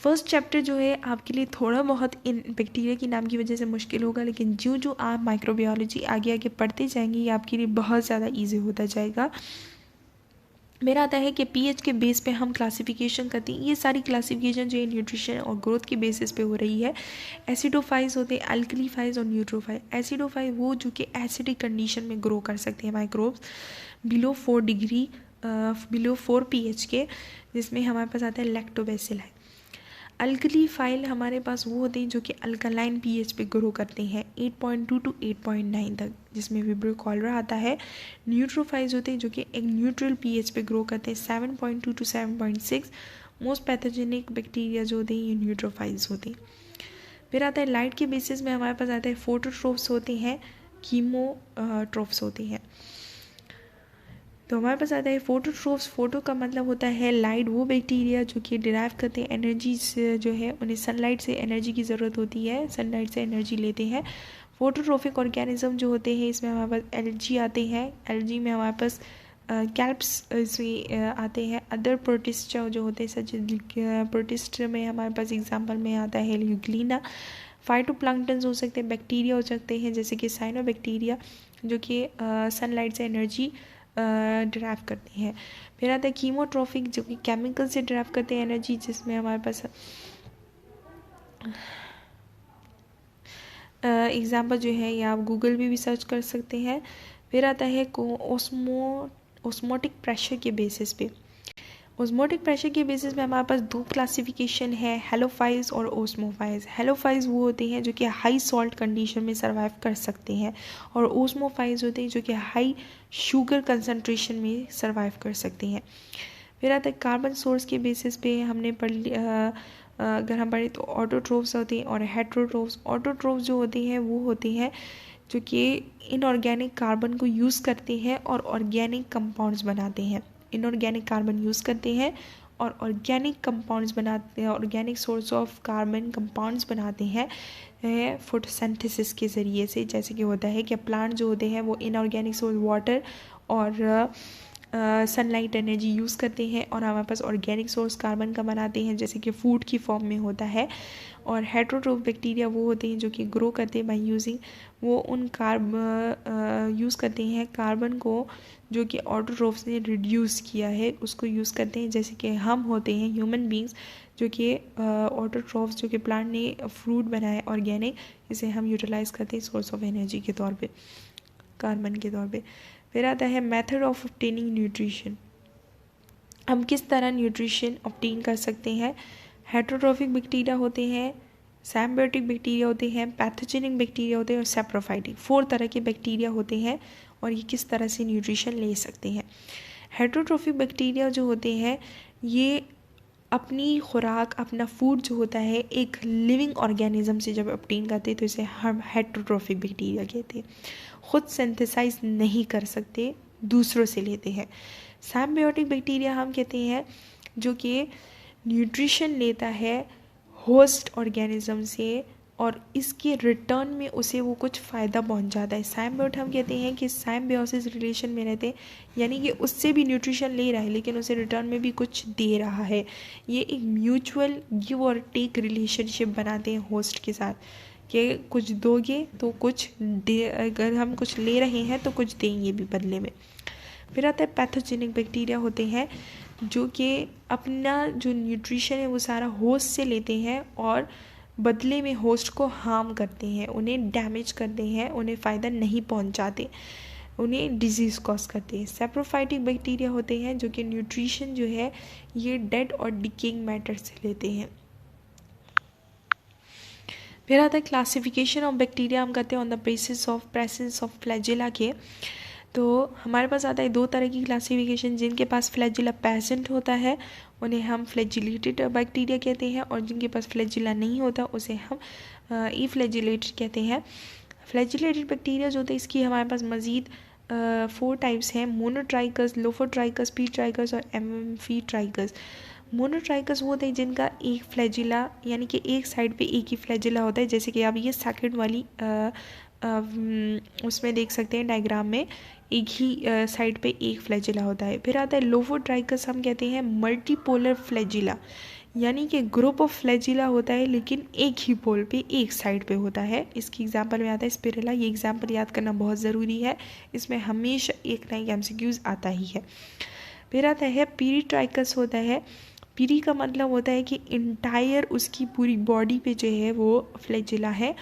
First chapter जो है आपके लिए थोड़ा बहुत इन बैक्टीरिया की नाम की वजह से मुश्किल होगा, लेकिन जो जो आप माइक्रोबायोलॉजी आगे आगे पढ़ते जाएंगे ये आपके लिए बहुत ज़्यादा ईजी होता जाएगा। मेरा आता है कि पीएच के बेस पे हम क्लासिफिकेशन करते हैं। ये सारी क्लासिफिकेशन जो है न्यूट्रिशन और ग्रोथ के बेसिस पे हो रही है। एसिडोफाइज होते हैं, अल्कलीफाइज और न्यूट्रोफाइज। एसिडोफाइज वो जो कि एसिडिक कंडीशन में ग्रो कर सकते हैं microbes below 4 degree below 4 pH के, जिसमें हमारे पास आता है लैक्टोबैसिल है। अल्कलीफाइल हमारे पास वो होते हैं जो कि अल्कलाइन pH पे ग्रो करते हैं 8.2 to 8.9 तक, जिसमें विब्रियो कॉलरा आता है। न्यूट्रोफाइज होते हैं जो कि एक न्यूट्रल pH पे ग्रो करते हैं 7.2 to 7.6। मोस्ट पैथोजेनिक बैक्टीरिया जो होते हैं ये न्यूट्रोफाइज होते हैं। फिर आता है लाइट के बेसिस में हमारे पास आता है फोटोट्रोफ्स होते हैं, कीमोट्रोफ्स होते हैं। तो हमारे पास आता है फोटोट्रोफ्स। फोटो का मतलब होता है लाइट, वो बैक्टीरिया जो कि डिराइव करते हैं एनर्जी से, जो है उन्हें सनलाइट से एनर्जी की ज़रूरत होती है, सनलाइट से एनर्जी लेते हैं। फोटोट्रोफिक ऑर्गेनिज्म जो होते हैं इसमें हमारे पास एल्गी आते हैं। एल्गी में हमारे पास कैल्प्स इसमें आते हैं। अदर प्रोटिस्टा जो होते हैं सच प्रोटिस्ट में हमारे पास एग्जाम्पल में आता है यूग्लिना। फाइटोप्लैंक्टन्स हो सकते हैं, बैक्टीरिया हो सकते हैं जैसे कि साइनोबैक्टीरिया जो कि सनलाइट से एनर्जी ड्राइव करते हैं। फिर आता है कीमोट्रोफिक जो कि केमिकल से ड्राइव करते हैं एनर्जी, जिसमें हमारे पास एग्जाम्पल जो है ये आप गूगल भी सर्च कर सकते हैं। फिर आता है ओस्मोटिक प्रेशर के बेसिस पे। ओस्मोटिक प्रेशर के बेसिस पे हमारे पास दो क्लासिफिकेशन है, हेलोफाइल्स और ओस्मोफाइल्स। हेलोफाइल्स वो होते हैं जो कि हाई सॉल्ट कंडीशन में सर्वाइव कर सकते हैं, और ओस्मोफाइल्स होते हैं जो कि हाई शुगर कंसनट्रेशन में सर्वाइव कर सकते हैं। फिर आता है कार्बन सोर्स के बेसिस पे हमने अगर हम पढ़े तो ऑटोट्रोफ्स होते हैं और हेट्रोट्रोफ्स। ऑटोट्रोफ्स जो होते हैं वो होते हैं जो कि इनऑर्गेनिक कार्बन को यूज़ करते हैं और ऑर्गेनिक कंपाउंड्स बनाते हैं। इनऑर्गेनिक कार्बन यूज़ करते हैं और ऑर्गेनिक कंपाउंड्स बनाते हैं, organic source of carbon compounds बनाते हैं फोटोसिंथेसिस के ज़रिए से। जैसे कि होता है कि प्लांट जो होते हैं वो इनऑर्गेनिक सोर्स वाटर और सनलाइट एनर्जी यूज़ करते हैं, और हमारे पास ऑर्गेनिक सोर्स कार्बन का बनाते हैं जैसे कि फूड की फॉर्म में होता है। और हेट्रोट्रोफ बैक्टीरिया वो होते हैं जो कि ग्रो करते हैं बाय यूजिंग, वो उन यूज़ करते हैं कार्बन को जो कि ऑटोट्रोफ्स ने रिड्यूस किया है उसको यूज़ करते हैं। जैसे कि हम होते हैं ह्यूमन बींग्स जो कि ऑटोट्रोफ्स जो कि प्लांट ने फ्रूट बनाया ऑर्गेनिक, इसे हम यूटिलाइज़ करते हैं सोर्स ऑफ एनर्जी के तौर पे, कार्बन के तौर पे। फिर आता है मेथड ऑफ ऑब्टेनिंग न्यूट्रिशन। हम किस तरह न्यूट्रिशन ऑब्टेन कर सकते हैं। हेट्रोट्रोफिक बैक्टीरिया होते हैं, सैम्बियोटिक बैक्टीरिया होते हैं, पैथोजेनिक बैक्टीरिया होते हैं और सैप्रोफाइटिक। 4 तरह के बैक्टीरिया होते हैं और ये किस तरह से न्यूट्रिशन ले सकते हैं। हेट्रोट्रोफिक बैक्टीरिया जो होते हैं ये अपनी खुराक, अपना फूड जो होता है एक लिविंग ऑर्गेनिज्म से जब ऑब्टेन करते हैं तो इसे हम हेट्रोट्रोफिक बैक्टीरिया कहते हैं। खुद सिंथेसाइज नहीं कर सकते, दूसरों से लेते हैं। सैम्बियोटिक बैक्टीरिया हम कहते हैं जो कि न्यूट्रिशन लेता है होस्ट ऑर्गेनिज्म से और इसके रिटर्न में उसे वो कुछ फ़ायदा पहुंचाता है। साइम्बियोट हम कहते हैं कि साइम्बियोसिस रिलेशन में रहते हैं, यानी कि उससे भी न्यूट्रिशन ले रहा है लेकिन उसे रिटर्न में भी कुछ दे रहा है। ये एक म्यूचुअल गिव और टेक रिलेशनशिप बनाते हैं होस्ट के साथ कि कुछ दोगे तो कुछ दे, अगर हम कुछ ले रहे हैं तो कुछ देंगे भी बदले में। फिर आता है पैथोजेनिक बैक्टीरिया होते हैं जो कि अपना जो न्यूट्रिशन है वो सारा होस्ट से लेते हैं और बदले में होस्ट को हार्म करते हैं, उन्हें डैमेज करते हैं, उन्हें फ़ायदा नहीं पहुंचाते, उन्हें डिजीज़ कॉज करते हैं। सैप्रोफाइटिक बैक्टीरिया होते हैं जो कि न्यूट्रिशन जो है ये डेड और डिकेइंग मैटर से लेते हैं। फिर आता है क्लासिफिकेशन ऑफ बैक्टीरिया हम करते हैं on the basis of presence of flagella के। तो हमारे पास आता है 2 तरह की क्लासिफिकेशन, जिनके पास फ्लैजिला प्रेजेंट होता है उन्हें हम फ्लैजिलेटेड बैक्टीरिया कहते हैं, और जिनके पास फ्लैजिला नहीं होता उसे हम ई फ्लैजिलेटेड कहते हैं। फ्लैजिलेटेड बैक्टीरिया जो होते हैं इसकी हमारे पास मज़ीद 4 टाइप्स हैं, मोनोट्राइकस, लोफोट्राइकस, पीट्राइकस और एम्फीट्राइकस। मोनोट्राइकस वो होते हैं जिनका एक फ्लैजिला यानी कि एक साइड पे एक ही फ्लैजिला होता है, जैसे कि आप ये सेकंड वाली उसमें देख सकते हैं डायग्राम में एक ही साइड पे एक फ्लैजिला होता है। फिर आता है लोफोट्राइकस, हम कहते हैं मल्टीपोलर फ्लैजिला, यानी कि ग्रुप ऑफ फ्लैजिला होता है लेकिन एक ही पोल पे, एक साइड पे होता है। इसकी एग्जांपल में आता है स्पिरुला। ये एग्जांपल याद करना बहुत ज़रूरी है, इसमें हमेशा एक ना एक एमसीक्यूज आता ही है। फिर आता है पीरिट्राइकस होता है। पीरी का मतलब होता है कि इंटायर उसकी पूरी बॉडी पे जो है वो फ्लैजिला है,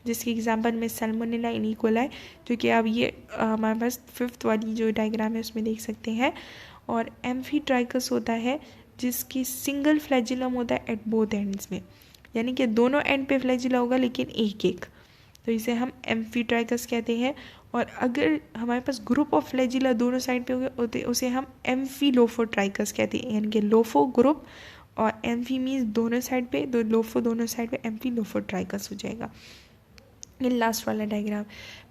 जिसके एग्जांपल में सैल्मोनेला इनिकोलाई, जो कि अब ये हमारे पास 5th वाली जो डायग्राम है उसमें देख सकते हैं। और एम्फीट्राइकस होता है जिसकी सिंगल फ्लैजिलम होता है एट बोथ एंड्स में, यानी कि दोनों एंड पे फ्लैजिला होगा लेकिन एक एक, तो इसे हम एम्फीट्राइकस कहते हैं। और अगर हमारे पास ग्रुप ऑफ फ्लैजिला दोनों साइड पे होते उसे हम एम्फीलोफोट्राइकस कहते हैं, यानी कि लोफो ग्रुप और एम्फी मीन्स दोनों साइड पे, दो लोफो दोनों साइड पे, एम्फीलोफोट्राइकस हो जाएगा। ये लास्ट वाला डायग्राम।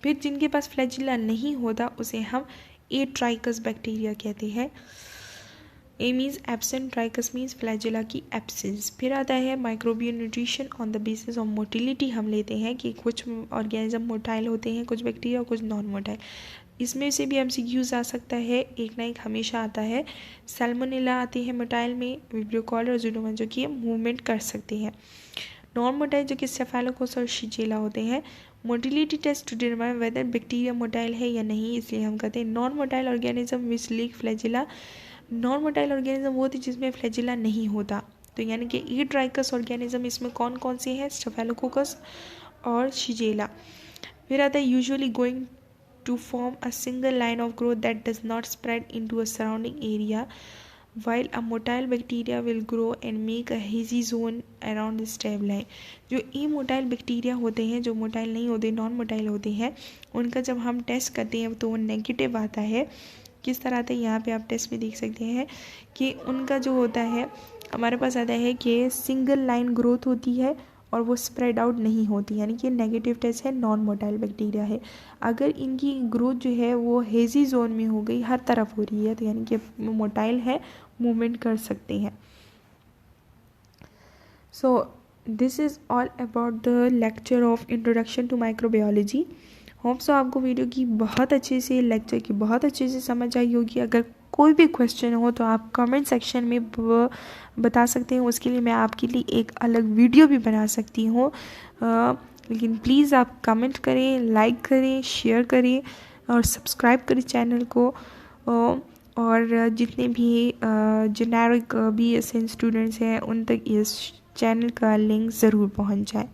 फिर जिनके पास फ्लैजिला नहीं होता उसे हम एट्राइकस बैक्टीरिया कहते हैं। A means absent, trichous means flagella की एब्सेंस। फिर आता है microbial nutrition on the basis of motility. हम लेते हैं कि कुछ ऑर्गेनिज्म मोटाइल होते हैं, कुछ बैक्टीरिया और कुछ नॉन मोटाइल। इसमें से भी एमसीक्यूज आ सकता है, एक ना एक हमेशा आता है। सैल्मोनेला आती है मोटाइल में, विब्रियो कॉल और ज़ूडोमोनास जो कि मूवमेंट कर सकते हैं। नॉन मोटाइल जो कि सेफालोकोकस और शिजेला होते हैं। Motility test to determine whether bacteria motile है या नहीं, इसलिए हम कहते हैं non motile organism which lack flagella. Non motile organism वो होती है जिसमें फ्लैजिला नहीं होता, तो यानी कि एट्राइकस ऑर्गेनिज्म इसमें कौन कौन से हैं, स्टेफाइलोकोकस और शिजेला। फिर आता है usually going to form a single line of growth that does not spread into a surrounding area, while a motile bacteria will grow and make a hazy zone around the stem line। जो immotile bacteria होते हैं, जो motile नहीं होते, non motile होते हैं, उनका जब हम टेस्ट करते हैं तो वो नेगेटिव आता है। किस तरह आता है, यहाँ पे आप टेस्ट में देख सकते हैं कि उनका जो होता है हमारे पास आता है कि सिंगल लाइन ग्रोथ होती है और वो स्प्रेड आउट नहीं होती, यानी कि नेगेटिव टेस्ट है, नॉन मोटाइल बैक्टीरिया है। अगर इनकी ग्रोथ जो है वो हेजी जोन में हो गई, हर तरफ हो रही है, तो यानी कि मोटाइल है, मूवमेंट कर सकते हैं। So this is all about the lecture of introduction to microbiology. Hope so आपको वीडियो की बहुत अच्छे से, लेक्चर की बहुत अच्छे से समझ आई होगी। अगर कोई भी क्वेश्चन हो तो आप कमेंट सेक्शन में बता सकते हैं, उसके लिए मैं आपके लिए एक अलग वीडियो भी बना सकती हूँ। लेकिन प्लीज़ आप कमेंट करें, लाइक करें, शेयर करें और सब्सक्राइब करें चैनल को। और जितने भी जेनेरिक BSN स्टूडेंट्स हैं उन तक इस चैनल का लिंक ज़रूर पहुंच जाए।